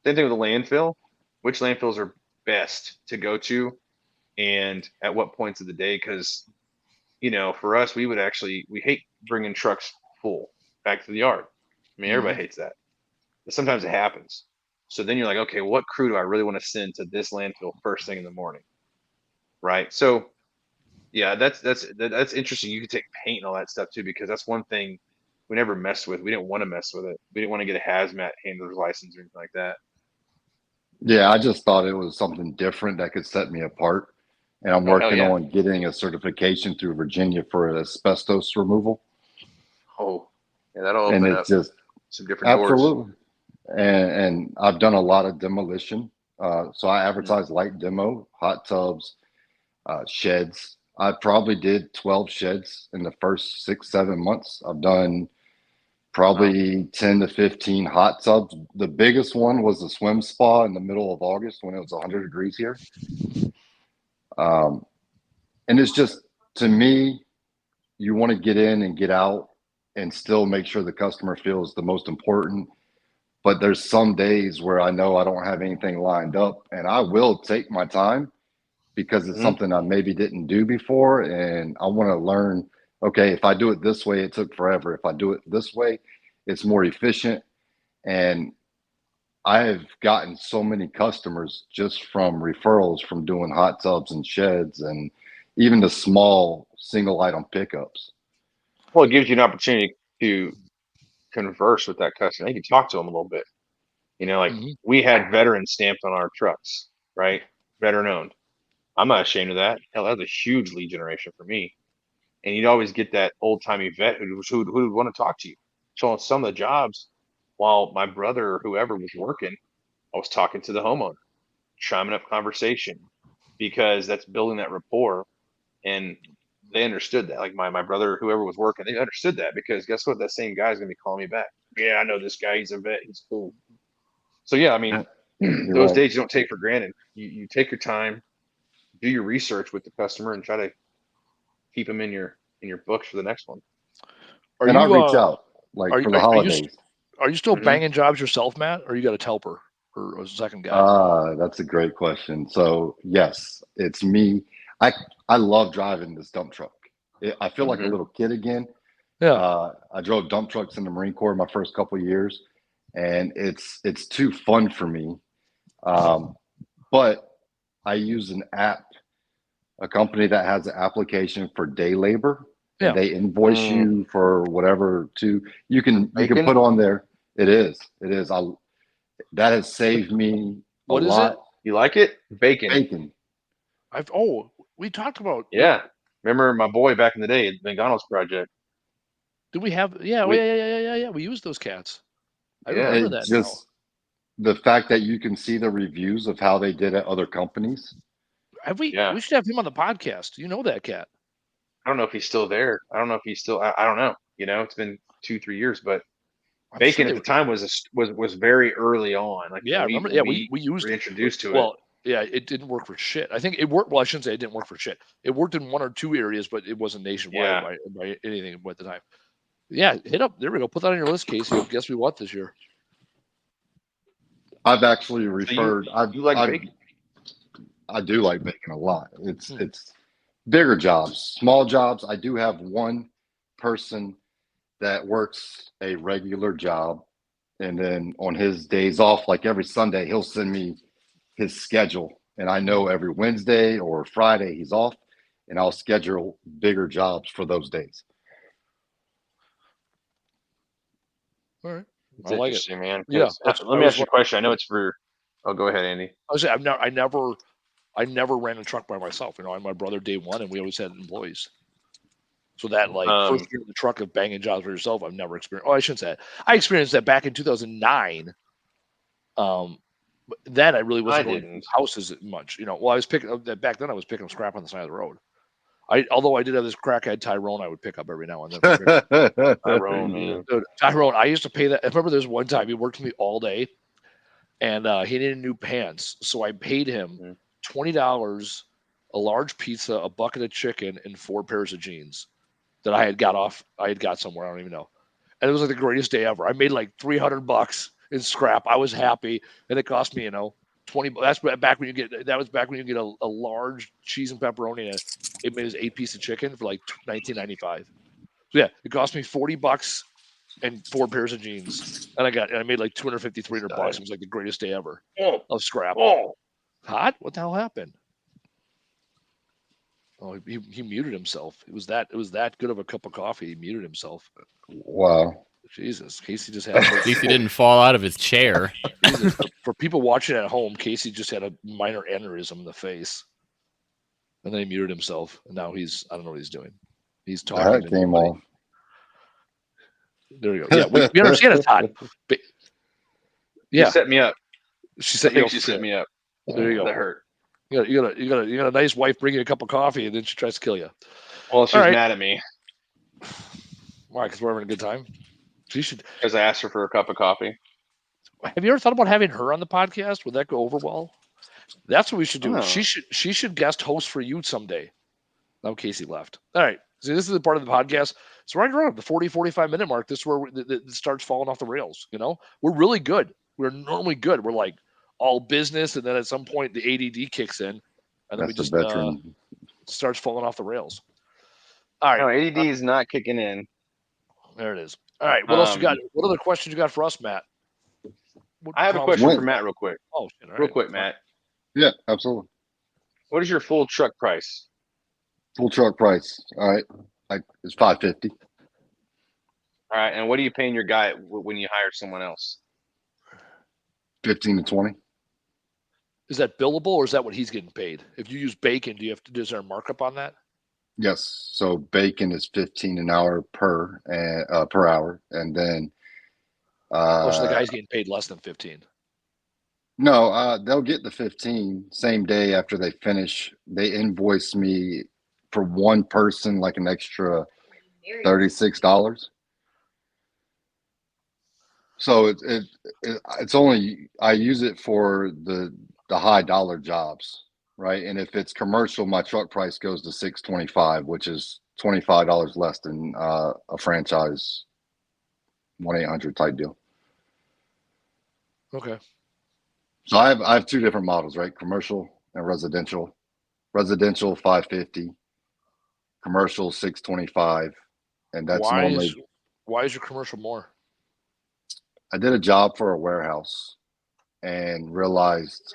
B: Same thing with the landfill. Which landfills are best to go to and at what points of the day? Because for us, we hate bringing trucks full back to the yard. I mean, everybody
D: Mhm.
B: hates that, but sometimes it happens. So then you're like, okay, what crew do I really want to send to this landfill first thing in the morning, right? So yeah, that's interesting. You could take paint and all that stuff too, because that's one thing we never messed with. We didn't want to mess with it. We didn't want to get a hazmat handler's license or anything like that.
D: Yeah, I just thought it was something different that could set me apart. And I'm
B: Oh hell
D: working
B: yeah!
D: on getting a certification through Virginia for asbestos removal.
B: Oh yeah, that'll
D: And
B: open
D: it's
B: up
D: just
B: some different doors.
D: absolutely. And I've done a lot of demolition. So I
B: Mhm.
D: advertise light demo, hot tubs, sheds. I probably did 12 sheds in the first 6, 7 months. I've done
B: Wow.
D: probably 10 to 15 hot tubs. The biggest one was the swim spa in the middle of August when it was 100 degrees here. Um, and it's just, to me, you want to get in and get out and still make sure the customer feels the most important. But there's some days where I know I don't have anything lined up and I will take my time because it's
B: Hmm.
D: something I maybe didn't do before. And I want to learn, okay, if I do it this way, it took forever. If I do it this way, it's more efficient. And I have gotten so many customers just from referrals from doing hot tubs and sheds and even the small single item pickups.
B: Well, it gives you an opportunity to converse with that customer. You can talk to them a little bit. Like
A: Mm-hmm.
B: we had veteran stamped on our trucks, right? Veteran owned. I'm not ashamed of that. Hell, that was a huge lead generation for me. And you'd always get that old timey vet who would want to talk to you. So on some of the jobs, while my brother or whoever was working, I was talking to the homeowner, chiming up conversation because that's building that rapport. And they understood that. Like my brother or whoever was working, they understood that because guess what? That same guy's gonna be calling me back. Yeah, I know this guy. He's a vet. He's cool. So yeah, I mean,
D: You're
B: those
D: right.
B: days you don't take for granted. You take your time, do your research with the customer, and try to keep them in your books for the next one.
A: Are
D: And I
A: you
D: reach out like
A: are
D: for
A: you
D: the holidays.
A: are you still
B: Mm-hmm.
A: banging jobs yourself, Matt, or you got a helper or a second guy?
D: That's a great question. So yes, it's me. I I love driving this dump truck. I feel like a
B: Mm-hmm.
D: little kid again.
A: Yeah.
D: I drove dump trucks in the Marine Corps my first couple of years, and it's too fun for me. Um, but I use an app, a company that has an application for day labor, and
A: Yeah.
D: they invoice you for whatever to you can
B: Bacon.
D: put on there. It is. That has saved me a
A: What is it?
D: lot.
B: You like it? Bacon.
D: Bacon.
A: We talked about
B: Yeah. Remember my boy back in the day at the McDonald's project?
A: did we have yeah, oh,
B: We
A: yeah. We used those cats. I
B: yeah.
A: remember
D: It
A: that now.
D: just the fact that you can see the reviews of how they did at other companies.
A: Have we
B: Yeah.
A: we should have him on the podcast. You know that cat.
B: I don't know if he's still there. I don't know if he's still. I don't know. It's been 2-3 years, but
A: I'm sure
B: bacon
A: they
B: at the
A: were
B: time was very early on. Like
A: yeah, I remember.
B: when
A: Yeah, we
B: we
A: used
B: were introduced to it.
A: well, yeah, it didn't work for shit. I think it worked. Well, I shouldn't say it didn't work for shit. It worked in one or two areas, but it wasn't nationwide
B: Yeah.
A: by anything at the time. Yeah, hit up. There we go. Put that on your list, Casey. Of guess we what this year.
D: I've actually
B: So you
D: referred. I've
B: you like
D: I've
B: bacon?
D: I do like bacon a lot. It's
A: Hmm.
D: it's bigger jobs, small jobs. I do have one person that works a regular job, and then on his days off, like every Sunday, he'll send me his schedule, and I know every Wednesday or Friday he's off, and I'll schedule bigger jobs for those days.
B: It's
A: All right, I like it.
B: interesting, man.
A: Yeah,
B: Because let me ask you a question. I know it's for. Oh, go ahead, Andy.
A: I was I never ran a truck by myself. You know, I had my brother day one, and we always had employees. So that like first year in the truck of banging jobs for yourself, I've never experienced. Oh, I shouldn't say that. I experienced that back in 2009. But then I really
B: I
A: wasn't going to
B: didn't.
A: houses much. You know, well, I was picking up that back then. I was picking up scrap on the side of the road. Although I did have this crackhead Tyrone, I would pick up every now and then.
B: Tyrone, man.
A: Dude, Tyrone, I used to pay that. I remember there's one time he worked for me all day, and he needed new pants, so I paid him $20, a large pizza, a bucket of chicken, and 4 pairs of jeans that I had got somewhere. I don't even know. And it was like the greatest day ever. I made like $300 in scrap. I was happy, and it cost me, 20. That's back when you get. That was back when you get a large cheese and pepperoni. And it made his 8 piece of chicken for like 19.95. So yeah, it cost me $40 and 4 pairs of jeans, and I made like 250, $300. It was like the greatest day ever of scrap.
B: Oh,
A: Hot? What the hell happened? Oh, he muted himself. It was that good of a cup of coffee. He muted himself.
D: Wow.
A: Jesus, Casey just had.
C: At least he didn't fall out of his chair.
A: Jesus, for people watching at home, Casey just had a minor aneurysm in the face, and then he muted himself, and now I don't know what he's doing. He's talking
D: That
A: to
D: came
A: nobody.
D: off.
A: There you go. Yeah, we understand it's hot. But,
B: you
A: yeah,
B: set me up.
A: she
B: I
A: said,
B: think she set me up.
A: There you go.
B: That hurt.
A: You got a nice wife bringing you a cup of coffee, and then she tries to kill you.
B: Well, she's
A: All right.
B: mad at me
A: Why? Because we're having a good time. She should.
B: because I asked her for a cup of coffee.
A: Have you ever thought about having her on the podcast? Would that go over well? That's what we should do.
B: Oh.
A: She should guest host for you someday. Now Casey left. All right. See, this is the part of the podcast. So right around the 40, 45-minute mark, this is where it starts falling off the rails. We're really good. We're normally good. We're like all business, and then at some point the ADD kicks in, and then
D: That's
A: we
D: the
A: just
D: veteran.
A: starts falling off the rails. All right.
B: No, ADD is not kicking in.
A: There it is. All right. What else you got? What other questions you got for us, Matt?
B: I have a question for Matt real quick.
A: Oh, shit, all
B: Real
A: right.
B: quick, Matt.
D: Yeah, absolutely.
B: What is your full truck price?
D: Full truck price. All right. It's $550.
B: All right. And what are you paying your guy when you hire someone else?
D: 15 to 20.
A: Is that billable or is that what he's getting paid? If you use bacon, is there a markup on that?
D: Yes. So bacon is 15 an hour per hour, and then
A: So the guy's getting paid less than 15.
D: no, they'll get the 15 same day after they finish. They invoice me for one person like an extra $36. So it's only I use it for the high dollar jobs, right? And if it's commercial, my truck price goes to $625, which is $25 less than a franchise 1-800 type deal.
A: Okay.
D: So I have two different models, right? Commercial and residential. Residential 550, commercial 625, and that's
A: Why
D: normally.
A: is your commercial more?
D: I did a job for a warehouse and realized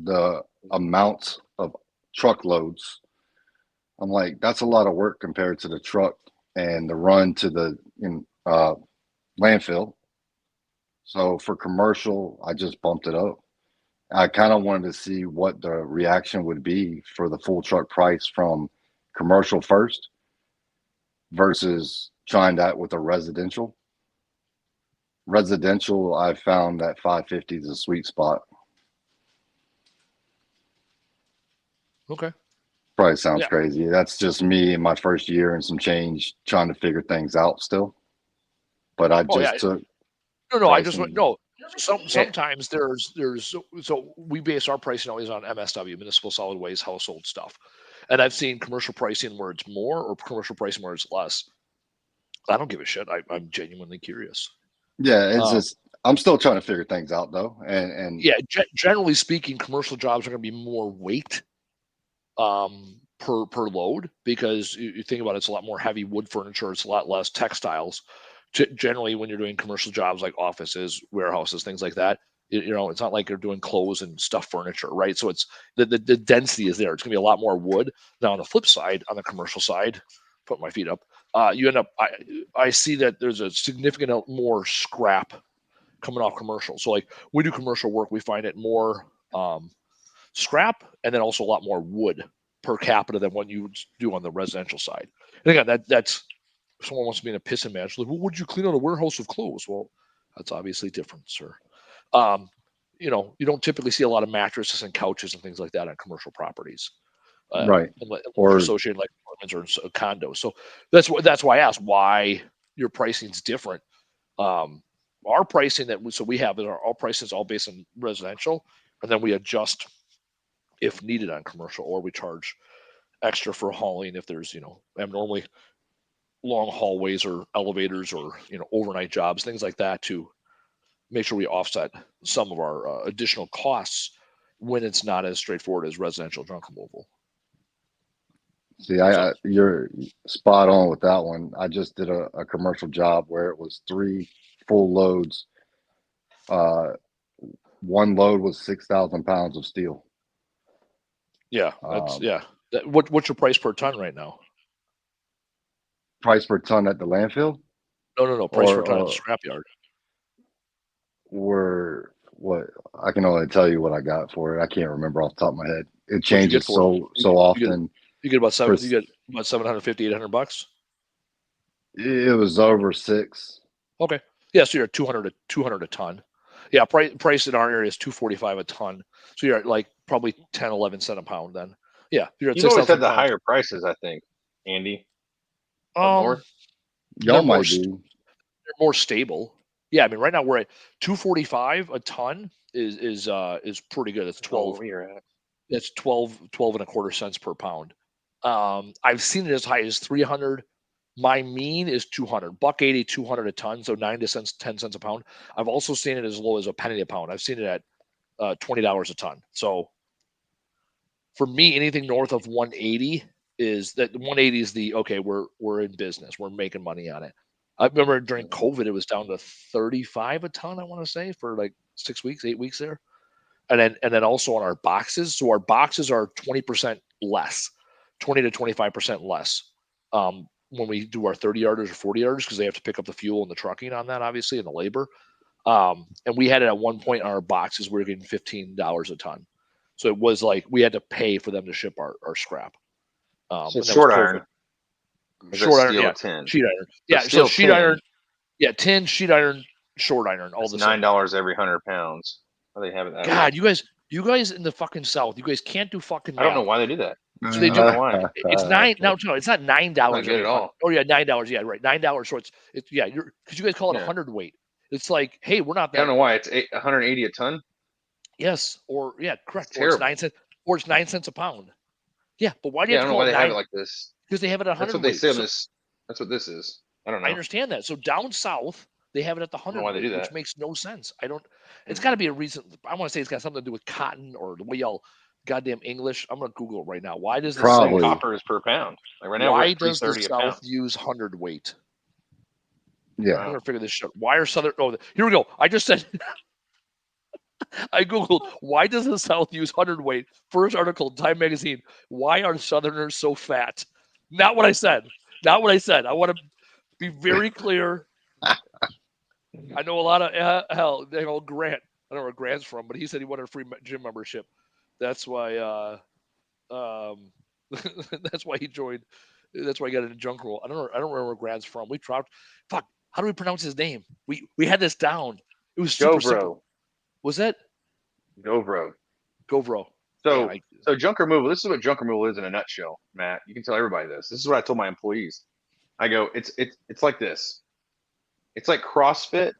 D: the amount of truckloads. I'm like, that's a lot of work compared to the truck and the run to the landfill. So for commercial, I just bumped it up. I kind of wanted to see what the reaction would be for the full truck price from commercial first versus trying that with a residential. Residential, I found that 550 is a sweet spot.
A: Okay.
D: Probably sounds crazy. That's just me in my first year and some change trying to figure things out still. But I just took.
A: No, I just went no. Sometimes there's so we base our pricing always on MSW, municipal solid waste, household stuff, and I've seen commercial pricing where it's more or commercial pricing where it's less. I don't give a shit. I'm genuinely curious.
D: Yeah, it's just I'm still trying to figure things out though, and
A: yeah, generally speaking, commercial jobs are going to be more weight per load because you think about it, it's a lot more heavy wood furniture, it's a lot less textiles. Generally, when you're doing commercial jobs like offices, warehouses, things like that, it's not like you're doing clothes and stuff furniture, right? So it's the density is there. It's gonna be a lot more wood. Now on the flip side, on the commercial side, put my feet up, you end up I see that there's a significant more scrap coming off commercial. So like we do commercial work, we find it more scrap and then also a lot more wood per capita than what you would do on the residential side. And again, that's someone wants to be in a pissing match. Like, well, would you clean out a warehouse of clothes? Well, that's obviously different, sir. You don't typically see a lot of mattresses and couches and things like that on commercial properties,
D: right,
A: or associated like apartments or condos. So that's why I asked why your pricing is different. Our pricing we have is our pricing is all based on residential, and then we adjust if needed on commercial, or we charge extra for hauling if there's abnormally long hallways or elevators or overnight jobs, things like that, to make sure we offset some of our additional costs when it's not as straightforward as residential junk removal.
D: See, you're spot on with that one. I just did a commercial job where it was 3 full loads. One load was 6,000 pounds of steel.
A: Yeah, what's your price per ton right now?
D: Price per ton at the landfill?
A: No. Price per ton at the scrapyard.
D: What I can only tell you what I got for it. I can't remember off the top of my head. It changes so often.
A: You get about $750, $800.
D: It was over 6.
A: Okay. Yeah, so you're at 200 a ton. Yeah, price in our area is $245 a ton. So you're at like probably 10, 11 cents a pound then. Yeah, you're at
B: You've always had the
A: pounds.
B: higher prices, I think, Andy.
D: Y'all might be.
A: They're more stable. Yeah, I mean right now we're at 245 a ton is pretty good. It's 12. It's 12 and a quarter cents per pound. I've seen it as high as 300. My mean is 200, $1.80, 200 a ton, so 10 cents a pound. I've also seen it as low as a penny a pound. I've seen it at $20 a ton. So for me, anything north of 180 is that 180 is we're in business, we're making money on it. I remember during COVID, it was down to 35 a ton. I want to say for like 6 weeks, 8 weeks there. And then also on our boxes. So our boxes are 20% less, 20 to 25% less when we do our 30 yarders or 40 yarders, because they have to pick up the fuel and the trucking on that, obviously, and the labor. And we had it at one point on our boxes, we were getting $15 a ton. So it was like we had to pay for them to ship our scrap.
B: So short iron.
A: Short iron,
B: steel
A: yeah.
B: tin?
A: Sheet iron.
B: So
A: Yeah,
B: steel
A: so sheet
B: tin,
A: iron, yeah, tin, sheet iron, short iron, all
B: It's
A: the same.
B: $9 every 100 pounds. Why they have it that
A: God,
B: way?
A: you guys in the fucking South, you guys can't do fucking math.
B: I don't know why they do that.
A: So they
B: I
A: do.
B: don't know why.
A: It's $9. No, it's not $9
B: Not good
A: every
B: at
A: 100.
B: all.
A: Oh yeah, $9. Yeah, right. $9. So it's yeah. You're because you guys call it
B: Yeah.
A: 100 weight. It's like, hey, we're not
B: I don't
A: that.
B: know why. It's 180 a ton.
A: Yes, or yeah, correct.
B: It's
A: Or it's
B: terrible.
A: 9 cents. Or it's 9 cents a pound. Yeah, but why do you
B: Yeah, I
A: have
B: don't
A: to
B: know why
A: call it
B: they have
A: 9?
B: it like this.
A: Because they have it at
B: That's
A: 100
B: what they
A: weight.
B: say on
A: So
B: this. That's what this is. I don't know.
A: I understand that. So down south, they have it at the
B: I don't know
A: 100
B: why they do
A: weight, which
B: that.
A: makes no sense. I don't. It's
B: Mhm.
A: got to be a reason. I want to say it's got something to do with cotton or the way y'all goddamn English. I'm gonna Google it right now. Why does the
B: Say
D: Probably.
A: South?
B: copper is per pound. Like right now we're
A: Why
B: at
A: does the
B: 330 a
A: South
B: pound.
A: use 100 weight?
D: Yeah.
A: I'm gonna figure this shit. Why are Southern? Oh, here we go. I just said. I googled why does the South use 100 weight. First article, Time Magazine. Why are Southerners so fat? Not what I said. Not what I said. I want to be very clear. I know a lot of hell. They know Grant. I don't know where Grant's from, but he said he wanted a free gym membership. That's why. That's why he joined. That's why he got into junk roll. I don't know. I don't remember where Grant's from. We dropped. Fuck. How do we pronounce his name? We had this down. It was super simple.
B: Govro.
A: Was that
B: Govro.
A: Govro?
B: So
A: Yeah,
B: so junk removal. This is what junk removal is in a nutshell, Matt. You can tell everybody this. This is what I told my employees. I go, it's like this. It's like CrossFit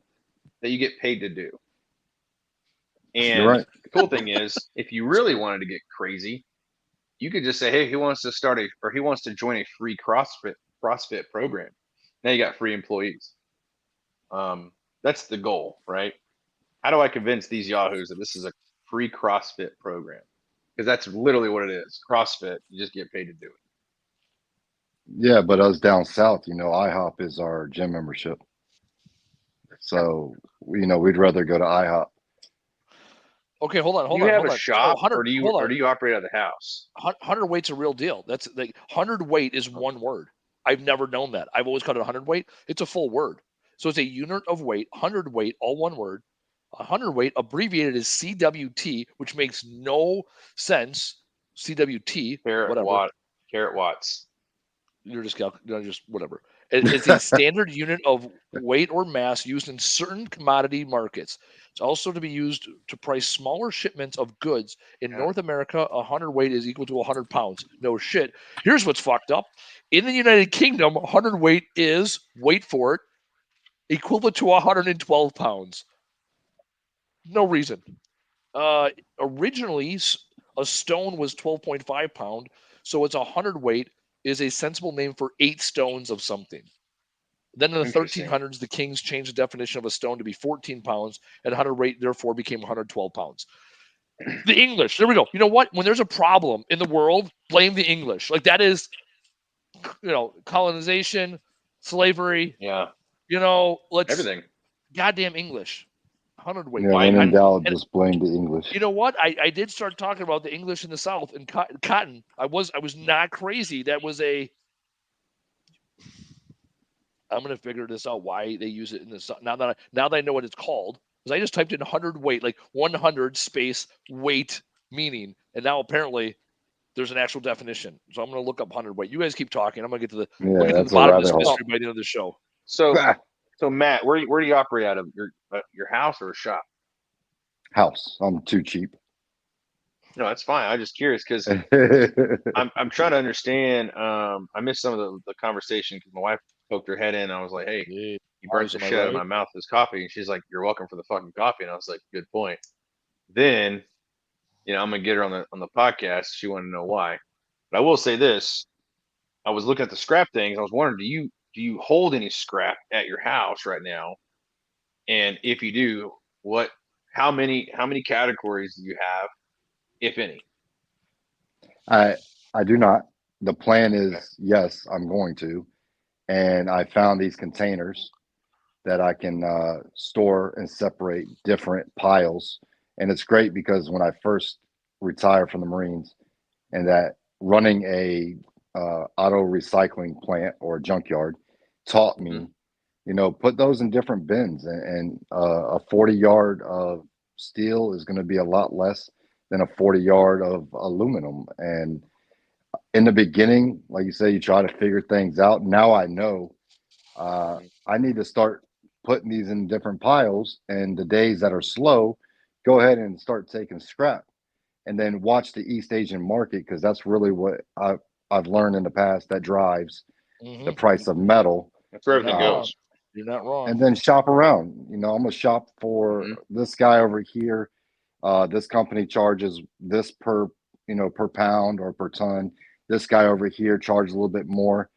B: that you get paid to do.
D: You're
B: And
D: right.
B: the cool thing is, if you really wanted to get crazy, you could just say, hey, he wants to start he wants to join a free CrossFit program. Now you got free employees. That's the goal, right? How do I convince these yahoos that this is a free CrossFit program? Because that's literally what it is. CrossFit, you just get paid to do it.
D: Yeah, but us down south, IHOP is our gym membership. So, we'd rather go to IHOP.
A: Okay, hold on.
B: Do you have a
A: So
B: shop,
A: 100.
B: or do you
A: Hold on.
B: operate out of the house?
A: 100 weight's a real deal. That's like 100 weight is one word. I've never known that. I've always called it 100 weight. It's a full word. So it's a unit of weight, 100 weight, all one word. 100 weight abbreviated as CWT, which makes no sense. CWT, whatever.
B: Carrot watts.
A: You're just whatever. It's a standard unit of weight or mass used in certain commodity markets. It's also to be used to price smaller shipments of goods. In North America, 100 weight is equal to 100 pounds. No shit. Here's what's fucked up. In the United Kingdom, 100 weight is, wait for it, equivalent to 112 pounds. No reason. Originally, a stone was 12.5 pound, so it's 100 weight is a sensible name for 8 stones of something. Then in the 1300s, the kings changed the definition of a stone to be 14 pounds, and 100 weight therefore became 112 pounds. The English, there we go. You know what? When there's a problem in the world, blame the English. Like that is, colonization, slavery.
B: Yeah.
A: Let's
B: Everything.
A: goddamn English. 100 weight.
D: Yeah, when in doubt, just blame the English.
A: You know what? I did start talking about the English in the South and cotton. I was not crazy. That was I'm gonna figure this out why they use it in the South. Now that I know what it's called, because I just typed in 100 weight, like 100 space weight meaning, and now apparently there's an actual definition. So I'm gonna look up 100 weight. You guys keep talking. I'm gonna get to the bottom of this mystery by the end of the show.
B: So Matt, where do you operate out of? Your house or a shop?
D: House. I'm too cheap.
B: No, that's fine. I'm just curious because I'm trying to understand. I missed some of the conversation because my wife poked her head in. And I was like, "Hey, you burnt the shit out of my mouth with this coffee," and she's like, "You're welcome for the fucking coffee." And I was like, "Good point." Then, I'm gonna get her on the podcast. She wanted to know why, but I will say this: I was looking at the scrap things. I was wondering, do you hold any scrap at your house right now? And if you do, how many categories do you have, if any?
D: I do not. The plan is yes, I'm going to. And I found these containers that I can store and separate different piles. And it's great because when I first retired from the Marines, and that running a auto recycling plant or junkyard taught me, put those in different bins, and a 40 yard of steel is going to be a lot less than a 40 yard of aluminum. And in the beginning, like you say, you try to figure things out. Now I know I need to start putting these in different piles, and the days that are slow, go ahead and start taking scrap, and then watch the East Asian market, because that's really what I've learned in the past that drives the price of metal.
B: That's where everything goes.
A: You're not wrong.
D: And then shop around. I'm gonna shop for this guy over here. This company charges this per pound or per ton. This guy over here charges a little bit more.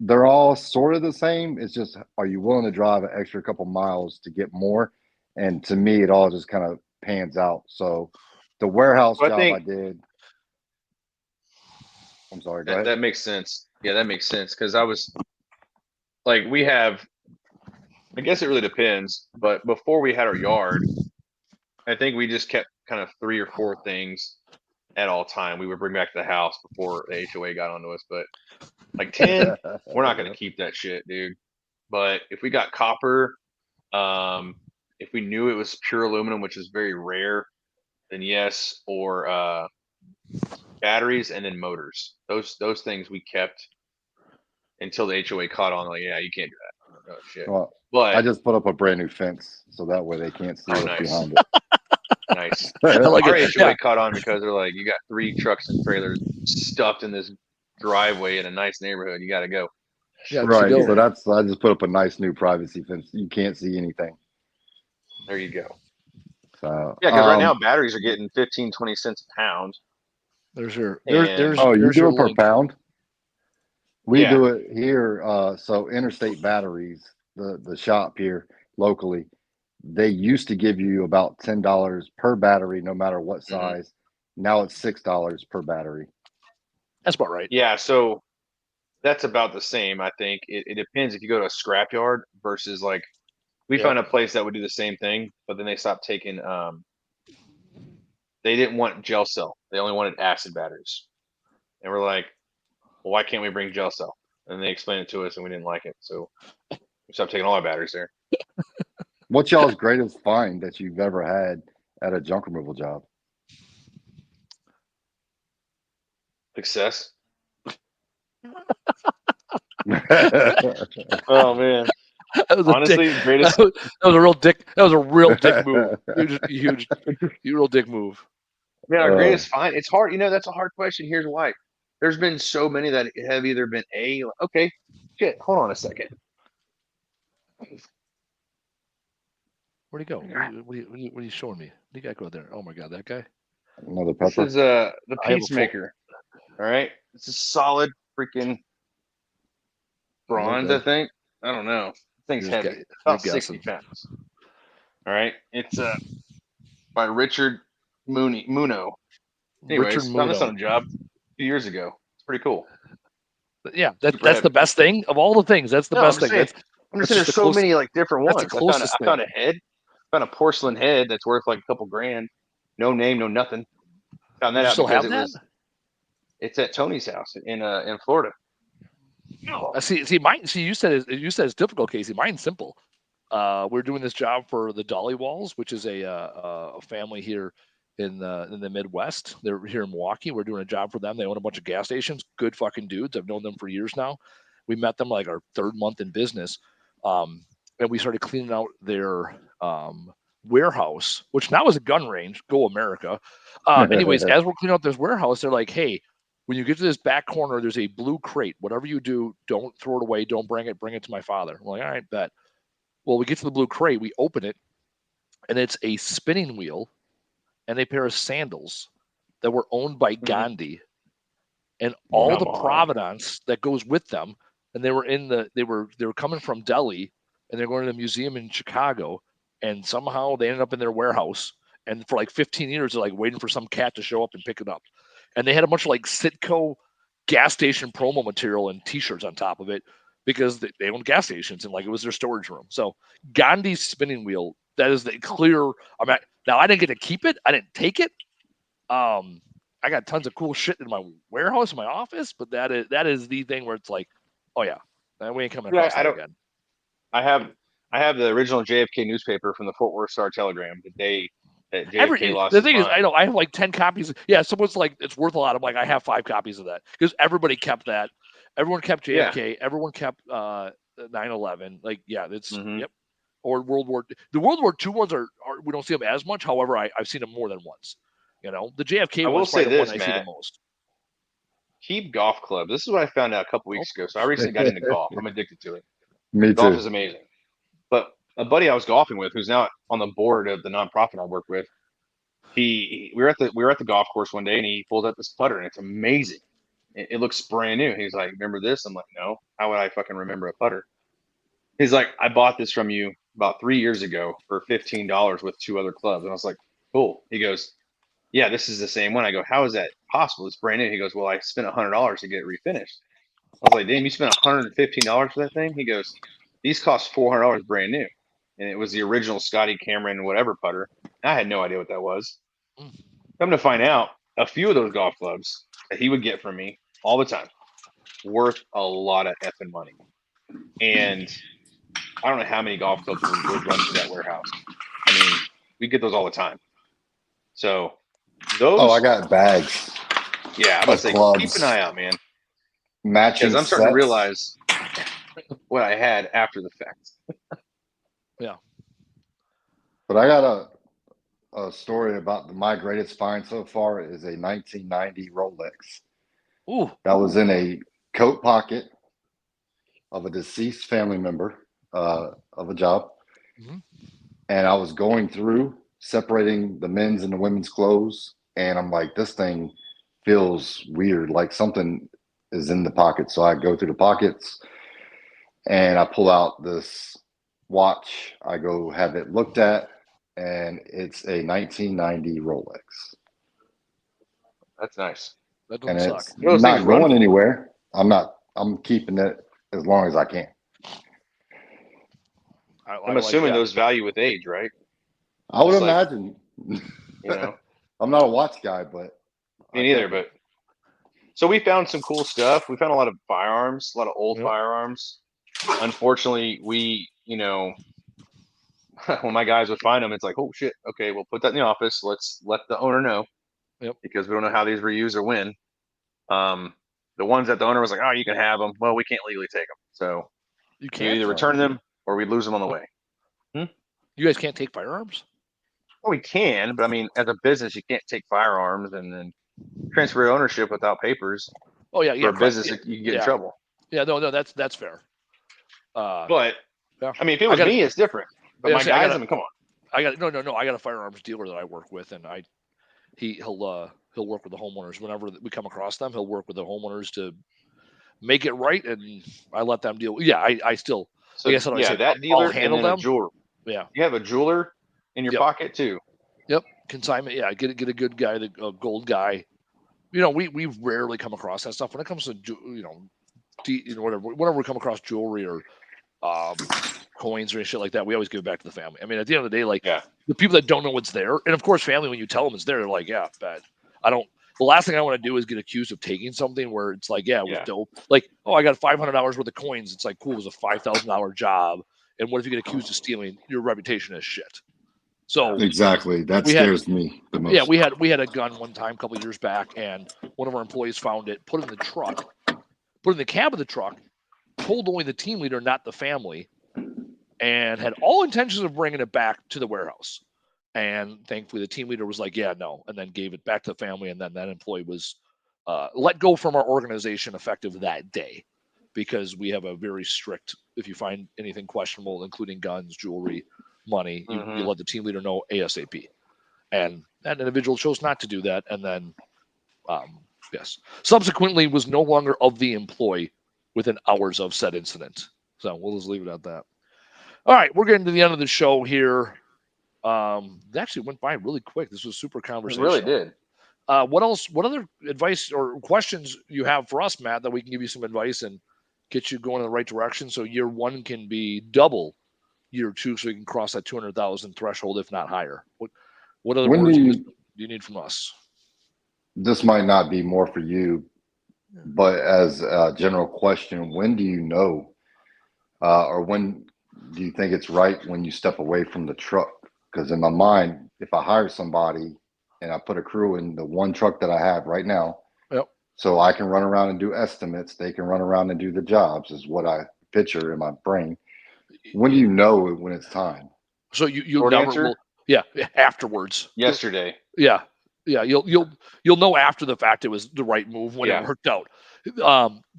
D: They're all sort of the same. It's just, are you willing to drive an extra couple miles to get more? And to me, it all just kind of pans out. So the warehouse job I did. I'm sorry, go ahead.
B: That makes sense. Yeah, that makes sense. Because I was like, I guess it really depends. But before we had our yard, I think we just kept kind of 3 or 4 things at all time. We would bring back to the house before the HOA got onto us. But like 10, we're not going to keep that shit, dude. But if we got copper, if we knew it was pure aluminum, which is very rare, then yes. Or batteries and then motors. Those things we kept until the HOA caught on. Like, yeah, you can't do that. Oh shit.
D: Well,
B: but
D: I just put up a brand new fence, so that way they can't see what's
B: nice.
D: behind it.
B: Nice.
A: like
B: Our
A: it.
B: HOA caught on because they're like, you got 3 trucks and trailers stuffed in this driveway in a nice neighborhood. You got to go.
A: Yeah,
D: Right. So I just put up a nice new privacy fence. You can't see anything.
B: There you go.
D: So
B: yeah, because right now batteries are getting 15, 20 cents a pound.
A: There's your.
D: You do it per pound? We do it here. So Interstate Batteries, the shop here locally, they used to give you about $10 per battery, no matter what size. Now it's $6 per battery.
A: That's about right.
B: Yeah, so that's about the same. I think it depends if you go to a scrapyard versus like we found a place that would do the same thing, but then they stopped taking. They didn't want gel cell; they only wanted acid batteries, and we're like, well, why can't we bring gel cell? And they explained it to us, and we didn't like it, so we stopped taking all our batteries there.
D: What's y'all's greatest find that you've ever had at a junk removal job?
B: Success. Oh man.
A: That was
B: honestly
A: a
B: greatest.
A: That was a real dick. That was a real dick move. Huge, real dick move.
B: Man, our greatest find. It's hard. That's a hard question. Here's why. There's been so many that have either been okay, shit. Hold on a second.
A: Where'd he go? What are you showing me? What do you got go there? Oh my god, that guy.
D: Another pepper.
B: This is the Peacemaker. All right, it's a solid freaking bronze. I think. I don't know. Thing's heavy. About 60 pounds. All right, it's by Richard Muno. Anyways, found this on a job a few years ago. It's pretty cool.
A: Yeah, that's the best thing of all the things. That's the best thing.
B: I'm just saying there's so many like different ones.
A: I
B: found a head. Found a porcelain head that's worth like a couple grand. No name, no nothing. Found that out because it's at Tony's house in Florida.
A: See, mine. See, you said it's difficult, Casey. Mine's simple. We're doing this job for the Dolly Walls, which is a family here in the Midwest. They're here in Milwaukee. We're doing a job for them. They own a bunch of gas stations. Good fucking dudes. I've known them for years now. We met them like our 3rd month in business, and we started cleaning out their warehouse, which now is a gun range. Go America! Anyways, as we're cleaning out this warehouse, they're like, "Hey, when you get to this back corner, there's a blue crate. Whatever you do, don't throw it away. Don't bring it. Bring it to my father." I'm like, all right, bet. Well, we get to the blue crate. We open it, and it's a spinning wheel and a pair of sandals that were owned by Gandhi, and all the provenance that goes with them. And they were coming from Delhi, and they're going to the museum in Chicago, and somehow they ended up in their warehouse. And for like 15 years, they're like waiting for some cat to show up and pick it up. And they had a bunch of like Citgo gas station promo material and T-shirts on top of it. because they owned gas stations and like it was their storage room. So Gandhi's spinning wheel, that is the clear. I mean, now I didn't get to keep it. I didn't take it. I got tons of cool shit in my warehouse, in my office, but that is the thing where it's like, oh yeah, we ain't coming across that again.
B: I have the original JFK newspaper from the Fort Worth Star Telegram the day that JFK lost
A: the
B: his
A: thing is,
B: mind.
A: I know I have like 10 copies. Yeah, someone's like, it's worth a lot. I'm like, I have 5 copies of that because everybody kept that. Everyone kept JFK.
B: Yeah.
A: Everyone kept 9/11. Like, yeah, it's
B: Mhm.
A: yep. Or the World War II ones are we don't see them as much. However, I've seen them more than once. You know, the JFK
B: I
A: one
B: will
A: is probably
B: say
A: the one
B: this,
A: I see the
B: Matt.
A: most.
B: Keep Golf Club. This is what I found out a couple weeks ago. So I recently got into golf. I'm addicted to it.
D: Me
B: Golf
D: too.
B: is amazing. But a buddy I was golfing with, who's now on the board of the nonprofit I work with, we were at the golf course one day, and he pulled up this putter, and it's amazing. It looks brand new. He's like, "Remember this?" I'm like, "No. How would I fucking remember a putter?" He's like, "I bought this from you about 3 years ago for $15 with 2 other clubs." And I was like, "Cool." He goes, "Yeah, this is the same one." I go, "How is that possible? It's brand new." He goes, "Well, I spent $100 to get it refinished." I was like, "Damn, you spent $115 for that thing?" He goes, "These cost $400 brand new," and it was the original Scotty Cameron whatever putter. I had no idea what that was. Come to find out, a few of those golf clubs that he would get from me all the time, worth a lot of effing money. And I don't know how many golf clubs would run through that warehouse. I mean, we get those all the time. So
D: Oh, I
B: those,
D: got bags
B: yeah, I'm about to
D: of
B: say, keep an
D: clubs,
B: eye out, man, because
D: matching
B: I'm starting to
D: sets.
B: realize what I had after the fact.
A: Yeah.
D: But I got a story about my greatest find so far is a 1990 Rolex
A: Ooh.
D: that was in a coat pocket of a deceased family member of a job.
A: Mhm.
D: And I was going through separating the men's and the women's clothes. And I'm like, this thing feels weird, like something is in the pocket. So I go through the pockets and I pull out this watch. I go have it looked at, and it's a 1990 Rolex.
B: That's nice.
A: That
D: And
A: doesn't suck.
D: it's
B: You know those things
D: not
B: run
D: going
B: for?
D: anywhere. I'm keeping it as long as I can.
B: I'm
A: like
B: assuming
A: that.
B: those value with age, right?
D: I would
B: Just like,
D: imagine.
B: you know,
D: I'm not a watch guy, but
B: me
D: I
B: neither.
D: definitely.
B: But so we found some cool stuff. We found a lot of firearms, a lot of old
A: Yep.
B: firearms. Unfortunately, when my guys would find them, it's like, oh shit, okay, we'll put that in the office. Let's let the owner know,
A: Yep.
B: because we don't know how these reuse or when. The ones that the owner was like, oh, you can have them. Well, we can't legally take them, so
A: You
B: we
A: can't?
B: either return them or we lose them on the way.
A: You guys can't take firearms?
B: Well, we can, but I mean, as a business, you can't take firearms and then transfer ownership without papers.
A: Oh yeah,
B: For
A: yeah,
B: a
A: correct.
B: business, you can get in
A: Yeah.
B: trouble.
A: Yeah, no, that's fair.
B: But
A: Yeah.
B: I mean, if it was me, it's different. But my guys, I mean, come on.
A: I got no. I got a firearms dealer that I work with, and he'll work with the homeowners whenever we come across them. He'll work with the homeowners to make it right, and I let them deal. Yeah, I still,
B: So
A: like I said,
B: yeah, that
A: I'll
B: dealer and
A: handle
B: then a
A: them.
B: jeweler.
A: Yeah.
B: You have a jeweler in your
A: Yep.
B: pocket too.
A: Yep. Consignment. Yeah, get a good guy, the gold guy. You know, we rarely come across that stuff when it comes to whenever we come across jewelry or coins or shit like that. We always give it back to the family. I mean, at the end of the day, like
B: Yeah.
A: the people that don't know what's there, and of course, family when you tell them it's there, they're like, yeah, bad. I don't. The last thing I want to do is get accused of taking something where it's like, yeah, it was dope. Like, oh, I got $500 worth of coins. It's like, cool, it was a $5,000 job. And what if you get accused of stealing? Your reputation is shit. So
D: Exactly. That scares me the most.
A: yeah, we had a gun one time a couple of years back, and one of our employees found it, put it in the truck, put it in the cab of the truck, told only the team leader, not the family, and had all intentions of bringing it back to the warehouse. And thankfully, the team leader was like, yeah, no, and then gave it back to the family. And then that employee was let go from our organization effective that day, because we have a very strict, if you find anything questionable, including guns, jewelry, money, you let the team leader know ASAP. And that individual chose not to do that. And then, yes, subsequently was no longer of the employ within hours of said incident. So we'll just leave it at that. All right, we're getting to the end of the show here. It actually went by really quick. This was super conversation.
B: It really did.
A: What else? What other advice or questions you have for us, Matt, that we can give you some advice and get you going in the right direction. So year one can be double year two, so you can cross that 200,000 threshold, if not higher. What other
D: When
A: words do you need from us?
D: this might not be more for you, but as a general question, when do you know, or when do you think it's right when you step away from the truck? Because in my mind, if I hire somebody and I put a crew in the one truck that I have right now,
A: Yep.
D: so I can run around and do estimates, they can run around and do the jobs, is what I picture in my brain. When do you know when it's time?
A: So you
B: Short
A: never
B: answer?
A: will. Yeah, afterwards.
B: Yesterday.
A: Yeah, you'll know after the fact it was the right move when it
B: Yeah.
A: worked out.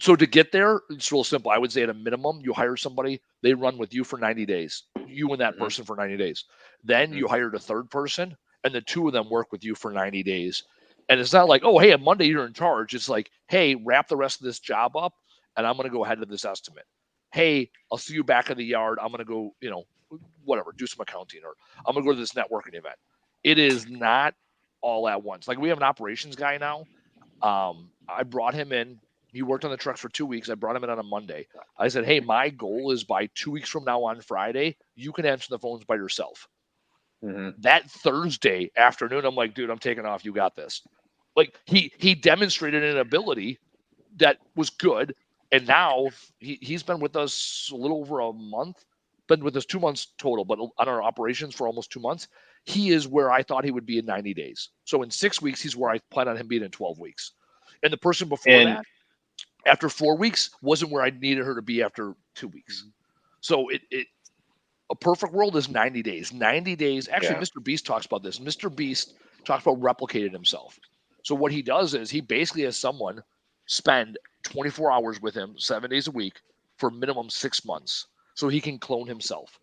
A: So to get there, it's real simple. I would say at a minimum, you hire somebody, they run with you for 90 days, you and that
B: Mhm.
A: person for 90 days. Then
B: Mhm.
A: you hired a third person, and the two of them work with you for 90 days. And it's not like, oh, hey, on Monday you're in charge. It's like, hey, wrap the rest of this job up, and I'm going to go ahead to this estimate. Hey, I'll see you back in the yard. I'm going to go, whatever, do some accounting, or I'm going to go to this networking event. It is not all at once. Like we have an operations guy now. I brought him in. He worked on the trucks for 2 weeks. I brought him in on a Monday. I said, hey, my goal is by 2 weeks from now on Friday, you can answer the phones by yourself.
B: Mhm.
A: That Thursday afternoon, I'm like, dude, I'm taking off. You got this. Like he demonstrated an ability that was good. And now he's been with us a little over a month, been with us 2 months total, but on our operations for almost 2 months. He is where I thought he would be in 90 days. So in 6 weeks, he's where I plan on him being in 12 weeks. And the person before
B: And
A: that, after 4 weeks, wasn't where I needed her to be after 2 weeks. So a perfect world is 90 days. 90 days. Actually,
B: yeah.
A: Mr. Beast talks about this. Mr. Beast talks about replicating himself. So what he does is he basically has someone spend 24 hours with him 7 days a week for minimum 6 months so he can clone himself.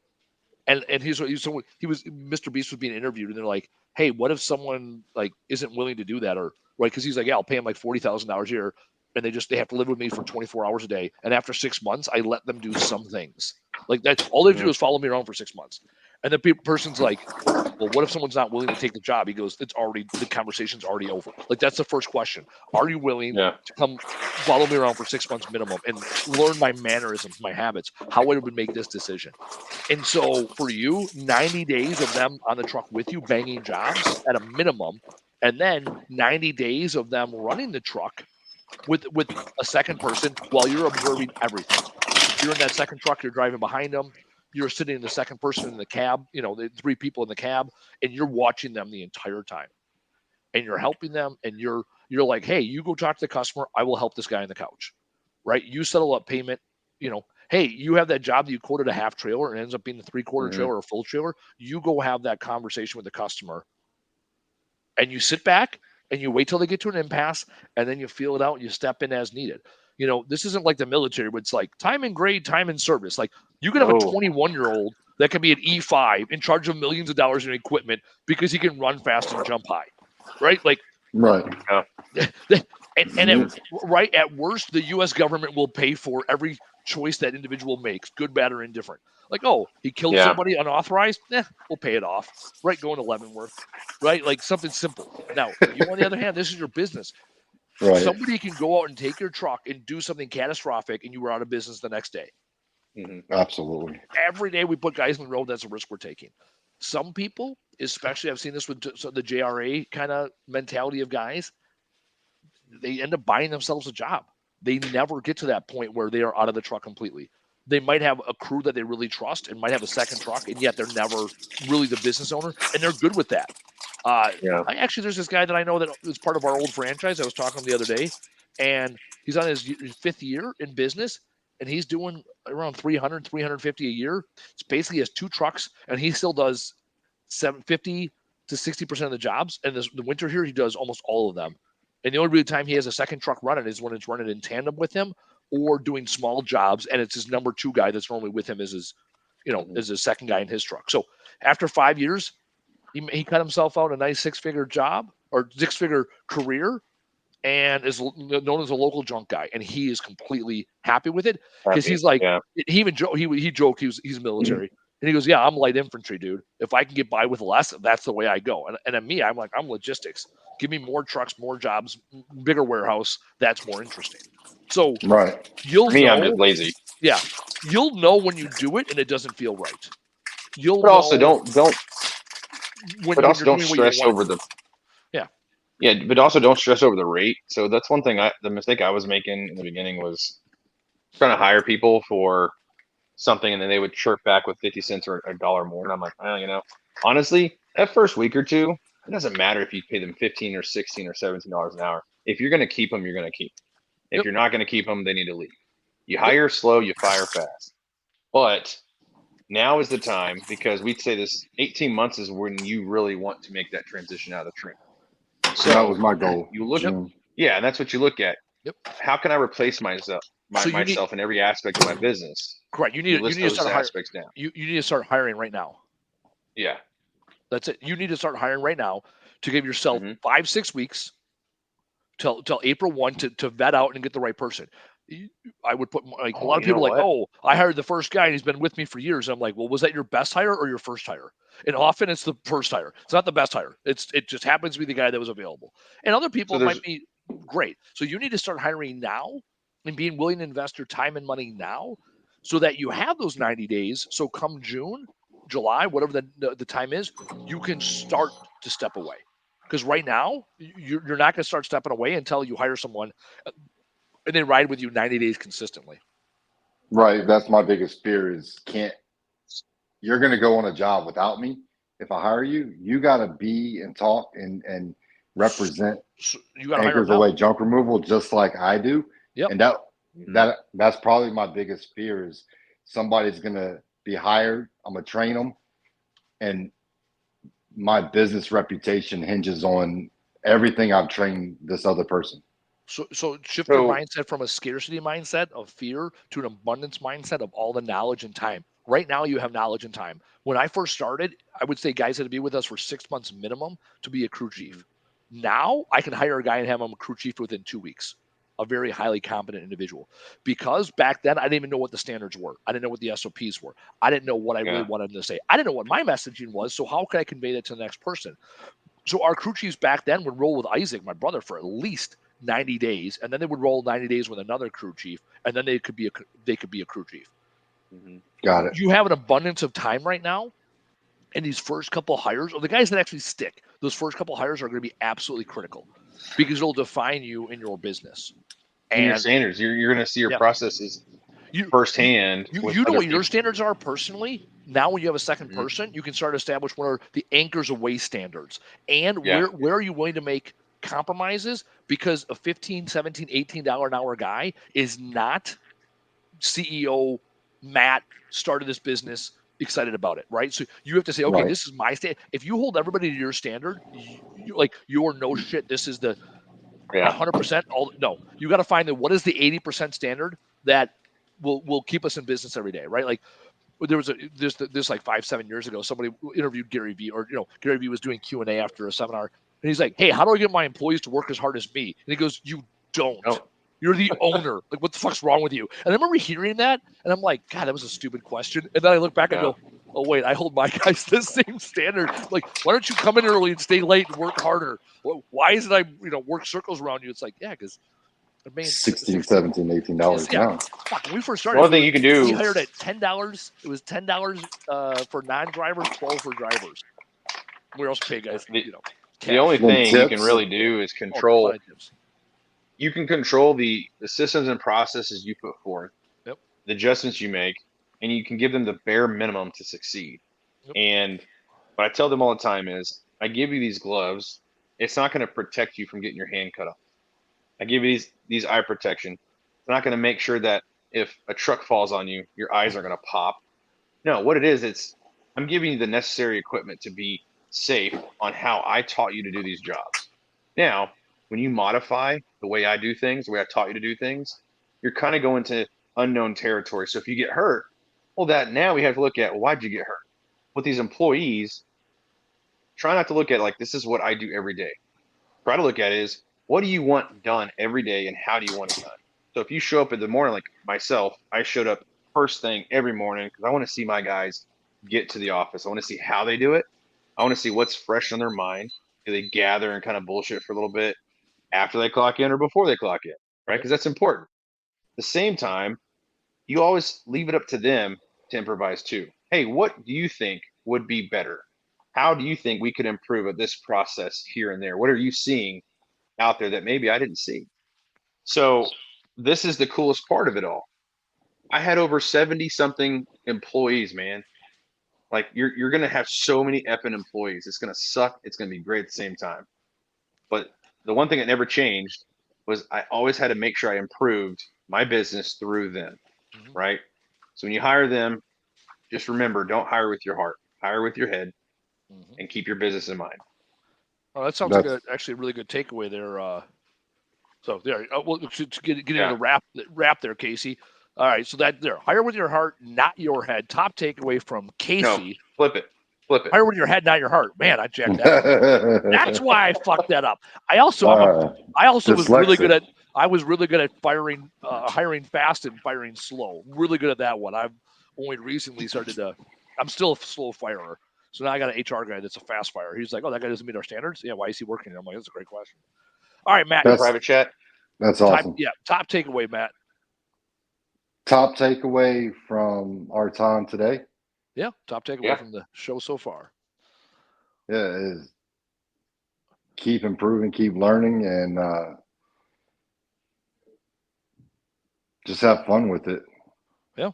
A: And he was Mr. Beast was being interviewed, and they're like, hey, what if someone like isn't willing to do that, or right? Because he's like, yeah, I'll pay him like $40,000 a year, and they have to live with me for 24 hours a day, and after 6 months, I let them do some things like that. All they do
B: Mhm.
A: is follow me around for 6 months, and the person's like, well, what if someone's not willing to take the job? He goes, the conversation's already over. Like that's the first question. Are you willing
B: Yeah.
A: to come follow me around for 6 months minimum and learn my mannerisms, my habits, how I would make this decision? And so for you, 90 days of them on the truck with you, banging jobs at a minimum, and then 90 days of them running the truck with a second person while you're observing everything. You're in that second truck, you're driving behind them, you're sitting in the second person in the cab, the three people in the cab, and you're watching them the entire time. And you're helping them, and you're like, hey, you go talk to the customer, I will help this guy on the couch. Right? You settle up payment, hey, you have that job that you quoted a half trailer and it ends up being a 3/4
B: Mhm.
A: trailer or a full trailer. You go have that conversation with the customer and you sit back and you wait till they get to an impasse and then you feel it out and you step in as needed. This isn't like the military where it's like time and grade, time and service. Like you can have a
B: Oh.
A: 21-year-old that can be an E5 in charge of millions of dollars in equipment because he can run fast and jump high. Right? Like
D: Right.
A: and at worst, the U.S. government will pay for every choice that individual makes, good, bad, or indifferent. Like, oh, he killed
B: Yeah.
A: somebody unauthorized. We'll pay it off. Right, going to Leavenworth. Right, like something simple. Now, you on the other hand, this is your business.
D: Right.
A: Somebody can go out and take your truck and do something catastrophic, and you were out of business the next day.
B: Mhm.
D: Absolutely.
A: Every day we put guys on the road. That's a risk we're taking. Some people, especially I've seen this with the JRA kind of mentality of guys, they end up buying themselves a job. They never get to that point where they are out of the truck completely. They might have a crew that they really trust and might have a second truck, and yet they're never really the business owner, and they're good with that.
B: Yeah.
A: There's this guy that I know that was part of our old franchise. I was talking to him the other day, and he's on his fifth year in business, and he's doing around 300, 350 a year. It's basically he has two trucks, and he still does 750 to 60% of the jobs. And the winter here, he does almost all of them. And the only real time he has a second truck running is when it's running in tandem with him or doing small jobs. And it's his number two guy that's normally with him as his second guy in his truck. So after 5 years, he cut himself out a nice 6-figure job or 6-figure career and is known as a local junk guy. And he is completely happy with it because
B: Happy.
A: he's like,
B: Yeah.
A: he joked he's military. And he goes, yeah, I'm light infantry, dude. If I can get by with less, that's the way I go. And at me, I'm like, I'm logistics. Give me more trucks, more jobs, bigger warehouse. That's more interesting. So
D: Right.
A: you'll
B: For me, I'm
A: know,
B: just lazy.
A: yeah, you'll know when you do it and it doesn't feel right. You'll
B: But also
A: know
B: don't
A: when
B: but also
A: you're
B: don't
A: doing what you
B: stress
A: want
B: over
A: to do.
B: the
A: Yeah.
B: yeah, but also don't stress over the rate. So that's one thing the mistake I was making in the beginning was trying to hire people for something and then they would chirp back with 50 cents or a dollar more. And I'm like, well, honestly, that first week or two, it doesn't matter if you pay them 15 or 16 or $17 an hour. If you're going to keep them, you're going to keep them. If
A: Yep.
B: you're not going to keep them, they need to leave. You
A: Yep.
B: hire slow, you fire fast. But now is the time because we'd say this 18 months is when you really want to make that transition out of the training.
D: So that
B: So
D: was my goal.
B: you look,
A: Yep.
B: yeah, and that's what you look at.
A: Yep.
B: How can I replace myself,
A: So you need,
B: myself in every aspect of my business?
A: correct. You
B: You
A: need
B: list
A: to
B: those
A: start hiring.
B: aspects down.
A: You need to start hiring right now.
B: Yeah.
A: That's it. You need to start hiring right now to give yourself
B: Mhm.
A: 5-6 weeks till April 1 to vet out and get the right person. I would put like a lot of
B: You know
A: people like,
B: what?
A: oh, I hired the first guy and he's been with me for years. I'm like, well, was that your best hire or your first hire? And often it's the first hire. It's not the best hire. It just happens to be the guy that was available. And other people
B: So
A: it might
B: there's
A: be great. So you need to start hiring now and being willing to invest your time and money now so that you have those 90 days. So come June, July, whatever the time is, you can start to step away. Because right now, you're not going to start stepping away until you hire someone and they ride with you 90 days consistently.
D: Right. That's my biggest fear is you're going to go on a job without me. If I hire you, you got to be and talk and represent
A: So you got to hire
D: Anchors
A: them now.
D: Away junk removal just like I do.
A: Yep.
D: And that's probably my biggest fear is somebody's going to be hired. I'm going to train them. And my business reputation hinges on everything I've trained this other person.
A: So shift your
B: so
A: mindset from a scarcity mindset of fear to an abundance mindset of all the knowledge and time. Right now, you have knowledge and time. When I first started, I would say guys had to be with us for 6 months minimum to be a crew chief. Now I can hire a guy and have him a crew chief within 2 weeks. A very highly competent individual. Because back then I didn't even know what the standards were. I didn't know what the SOPs were. I didn't know what I really
B: yeah.
A: wanted them to say. I didn't know what my messaging was. So how could I convey that to the next person? So our crew chiefs back then would roll with Isaac, my brother, for at least 90 days, and then they would roll 90 days with another crew chief, and then they could be a crew chief.
B: Mhm.
D: Got it.
A: You have an abundance of time right now, and these first couple hires, or the guys that actually stick, those first couple hires are going to be absolutely critical because it'll define you in your business.
B: And your
A: And
B: standards, you're going to see your
A: yeah,
B: processes
A: you
B: firsthand with
A: you know
B: other
A: what your
B: people.
A: standards are personally. Now, when you have a second
B: Mhm.
A: person, you can start to establish what are the Anchors Away standards, and
B: Yeah.
A: where are you willing to make compromises because a 15, 17, $18 an hour guy is not CEO Matt started this business excited about it, right? So you have to say, okay,
D: Right.
A: this is my stand. If you hold everybody to your standard, like you're no shit. This is the
B: Yeah.
A: 100%. All no, you got to find that what is the 80% standard that will keep us in business every day, right? Like there was this like 5-7 years ago, somebody interviewed Gary Vee, or Gary Vee was doing Q&A after a seminar, and he's like, hey, how do I get my employees to work as hard as me? And he goes, you don't.
B: No.
A: You're the owner. Like, what the fuck's wrong with you? And I remember hearing that, and I'm like, God, that was a stupid question. And then I look back and
B: Yeah.
A: go, oh wait, I hold my guys the same standard. Like, why don't you come in early and stay late and work harder? Why is it I work circles around you? It's like, yeah, because I mean,
D: 16, 17, $18 an
A: yeah.
D: hour.
A: Fuck, when we first
B: The
A: started,
B: only thing you can
A: we
B: do,
A: hired at $10. It was $10 for non-drivers, 12 for drivers. We also pay guys,
B: the, the
A: cash.
B: only
D: Then
B: thing you can
D: tips.
B: really do is
A: Oh,
B: control.
A: plenty of tips.
B: You can control the systems and processes you put forth,
A: Yep.
B: the adjustments you make, and you can give them the bare minimum to succeed.
A: Yep.
B: And what I tell them all the time is, I give you these gloves. It's not going to protect you from getting your hand cut off. I give you these eye protection. It's not going to make sure that if a truck falls on you, your eyes are going to pop. No, what it is, I'm giving you the necessary equipment to be safe on how I taught you to do these jobs. Now, when you modify the way I do things, the way I taught you to do things, you're kind of going to unknown territory. So if you get hurt, well, that now we have to look at, well, why'd you get hurt? With these employees, try not to look at like, this is what I do every day. Try to look at it is, what do you want done every day and how do you want it done? So if you show up in the morning, like myself, I showed up first thing every morning because I want to see my guys get to the office. I want to see how they do it. I want to see what's fresh on their mind. Do they gather and kind of bullshit for a little bit after they clock in or before they clock in, right? Because that's important. At the same time, you always leave it up to them to improvise too. Hey, what do you think would be better? How do you think we could improve at this process here and there? What are you seeing out there that maybe I didn't see? So this is the coolest part of it all. I had over 70 something employees, man. Like you're gonna have so many effing employees. It's gonna suck. It's gonna be great at the same time. But the one thing that never changed was I always had to make sure I improved my business through them,
A: Mhm.
B: right? So when you hire them, just remember, don't hire with your heart. Hire with your head
A: Mhm.
B: and keep your business in mind.
A: Oh, that sounds like
D: That's
A: actually a really good takeaway there. So there, well, to get into
B: Yeah.
A: the wrap there, Casey. All right, so that there, hire with your heart, not your head. Top takeaway from
B: No,
A: Casey:
B: flip it. Flip it.
A: hire with your head, not your heart. Man, I jacked that one up. That's why I fucked that up. I also, I also was really good
D: dyslexic.
A: at. I was really good at hiring fast and firing slow. Really good at that one. I've only recently started to. I'm still a slow firer. So now I got an HR guy that's a fast fire. He's like, "Oh, that guy doesn't meet our standards. Yeah, why is he working?" I'm like, "That's a great question." All right, Matt.
B: Your
D: That's
B: private chat.
D: that's awesome.
A: Top takeaway, Matt.
D: Top takeaway from our time today,
A: Yeah, top takeaway
B: Yeah.
A: from the show so far.
D: yeah, is keep improving, keep learning, and just have fun with it.
A: Yeah,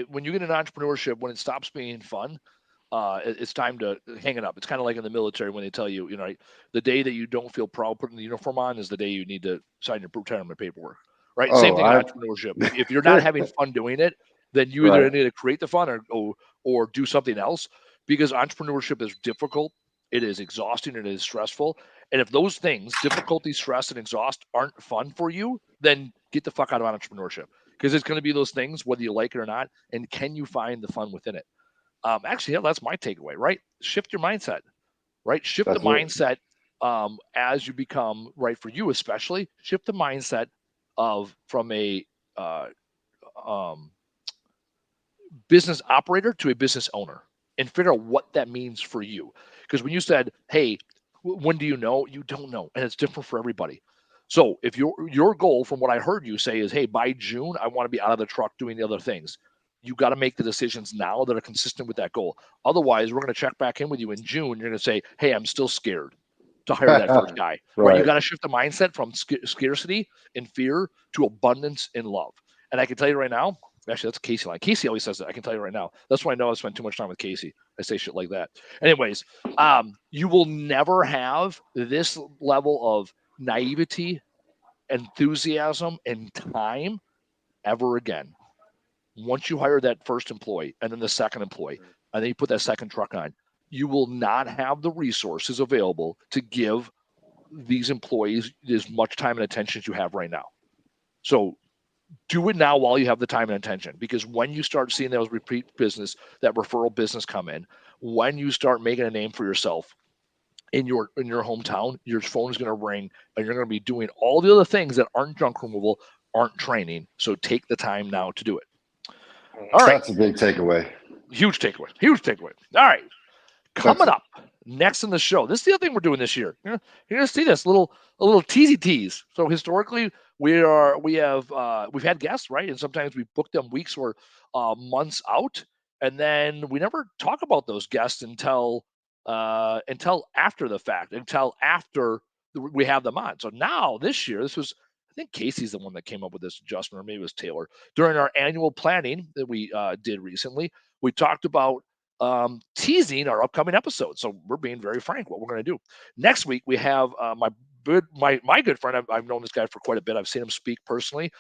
A: when you get in entrepreneurship, when it stops being fun, it's time to hang it up. It's kind of like in the military when they tell you, right, the day that you don't feel proud putting the uniform on is the day you need to sign your retirement paperwork. Right. Same
D: Oh,
A: thing in entrepreneurship. If you're not having fun doing it, then you either
D: right.
A: need to create the fun or do something else because entrepreneurship is difficult. It is exhausting. It is stressful. And if those things, difficulty, stress, and exhaust, aren't fun for you, then get the fuck out of entrepreneurship because it's going to be those things, whether you like it or not. And can you find the fun within it? Actually, yeah, that's my takeaway, right? Shift your mindset, right? Shift the
D: That's it.
A: mindset as you become, right, for you especially, shift the mindset of from a uh, um, business operator to a business owner and figure out what that means for you. Because when you said, hey, when do you know? You don't know. And it's different for everybody. So if your goal from what I heard you say is, hey, by June, I want to be out of the truck doing the other things. You got to make the decisions now that are consistent with that goal. Otherwise, we're going to check back in with you in June. You're going to say, hey, I'm still scared to hire that first guy. Right? You
D: Right.
A: got to shift the mindset from scarcity and fear to abundance and love. And I can tell you right now, actually, that's Casey line. Casey always says that. I can tell you right now. That's why I know I spent too much time with Casey. I say shit like that. Anyways, you will never have this level of naivety, enthusiasm, and time ever again. Once you hire that first employee and then the second employee, and then you put that second truck on, you will not have the resources available to give these employees as much time and attention as you have right now. So do it now while you have the time and attention, because when you start seeing those repeat business, that referral business come in, when you start making a name for yourself in your hometown, your phone is going to ring and you're going to be doing all the other things that aren't junk removal, aren't training. So take the time now to do it. All right.
D: That's a big takeaway.
A: Huge takeaway. Huge takeaway. All right.
D: That's
A: Coming up next in the show, this is the other thing we're doing this year. You're gonna see this a little teasy tease. So historically, we've had guests, right, and sometimes we book them weeks or months out, and then we never talk about those guests until after the fact, until after we have them on. So now this year, this was. I think Casey's the one that came up with this adjustment, or maybe it was Taylor. During our annual planning that we did recently, we talked about teasing our upcoming episode. So we're being very frank what we're going to do. Next week we have my good friend. I've known this guy for quite a bit. I've seen him speak personally.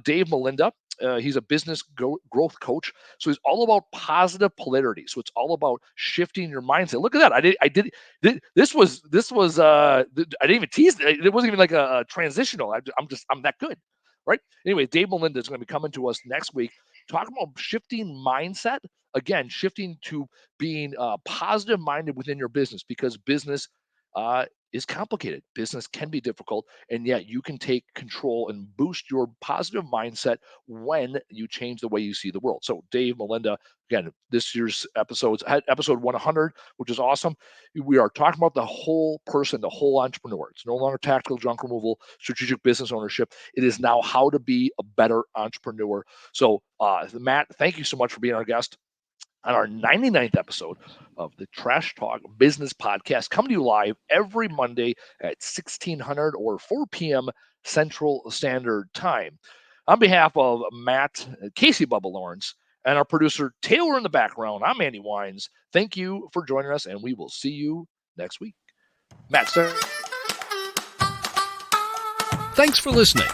A: Dave Melinda. He's a business growth coach. So he's all about positive polarity. So it's all about shifting your mindset. Look at that. This was I didn't even tease it. It wasn't even like a transitional. I'm that good. Right. Anyway, Dave Melinda is going to be coming to us next week talking about shifting mindset, again, shifting to being positive minded within your business, because business is complicated. Business can be difficult, and yet you can take control and boost your positive mindset when you change the way you see the world. So, Dave, Melinda, again, this year's episode 100, which is awesome. We are talking about the whole person, the whole entrepreneur. It's no longer tactical junk removal, strategic business ownership. It is now how to be a better entrepreneur. So, Matt, thank you so much for being our guest on our 99th episode of the Trash Talk Business Podcast, coming to you live every Monday at 1600 or 4 p.m. Central Standard Time. On behalf of Matt, Casey Bubba Lawrence, and our producer Taylor in the background, I'm Andy Weins. Thank you for joining us, and we will see you next week. Matt, sir.
E: Thanks for listening.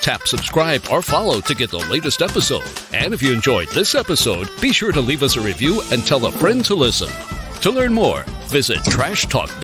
E: Tap subscribe or follow to get the latest episode. And if you enjoyed this episode, be sure to leave us a review and tell a friend to listen. To learn more, visit Trash Talk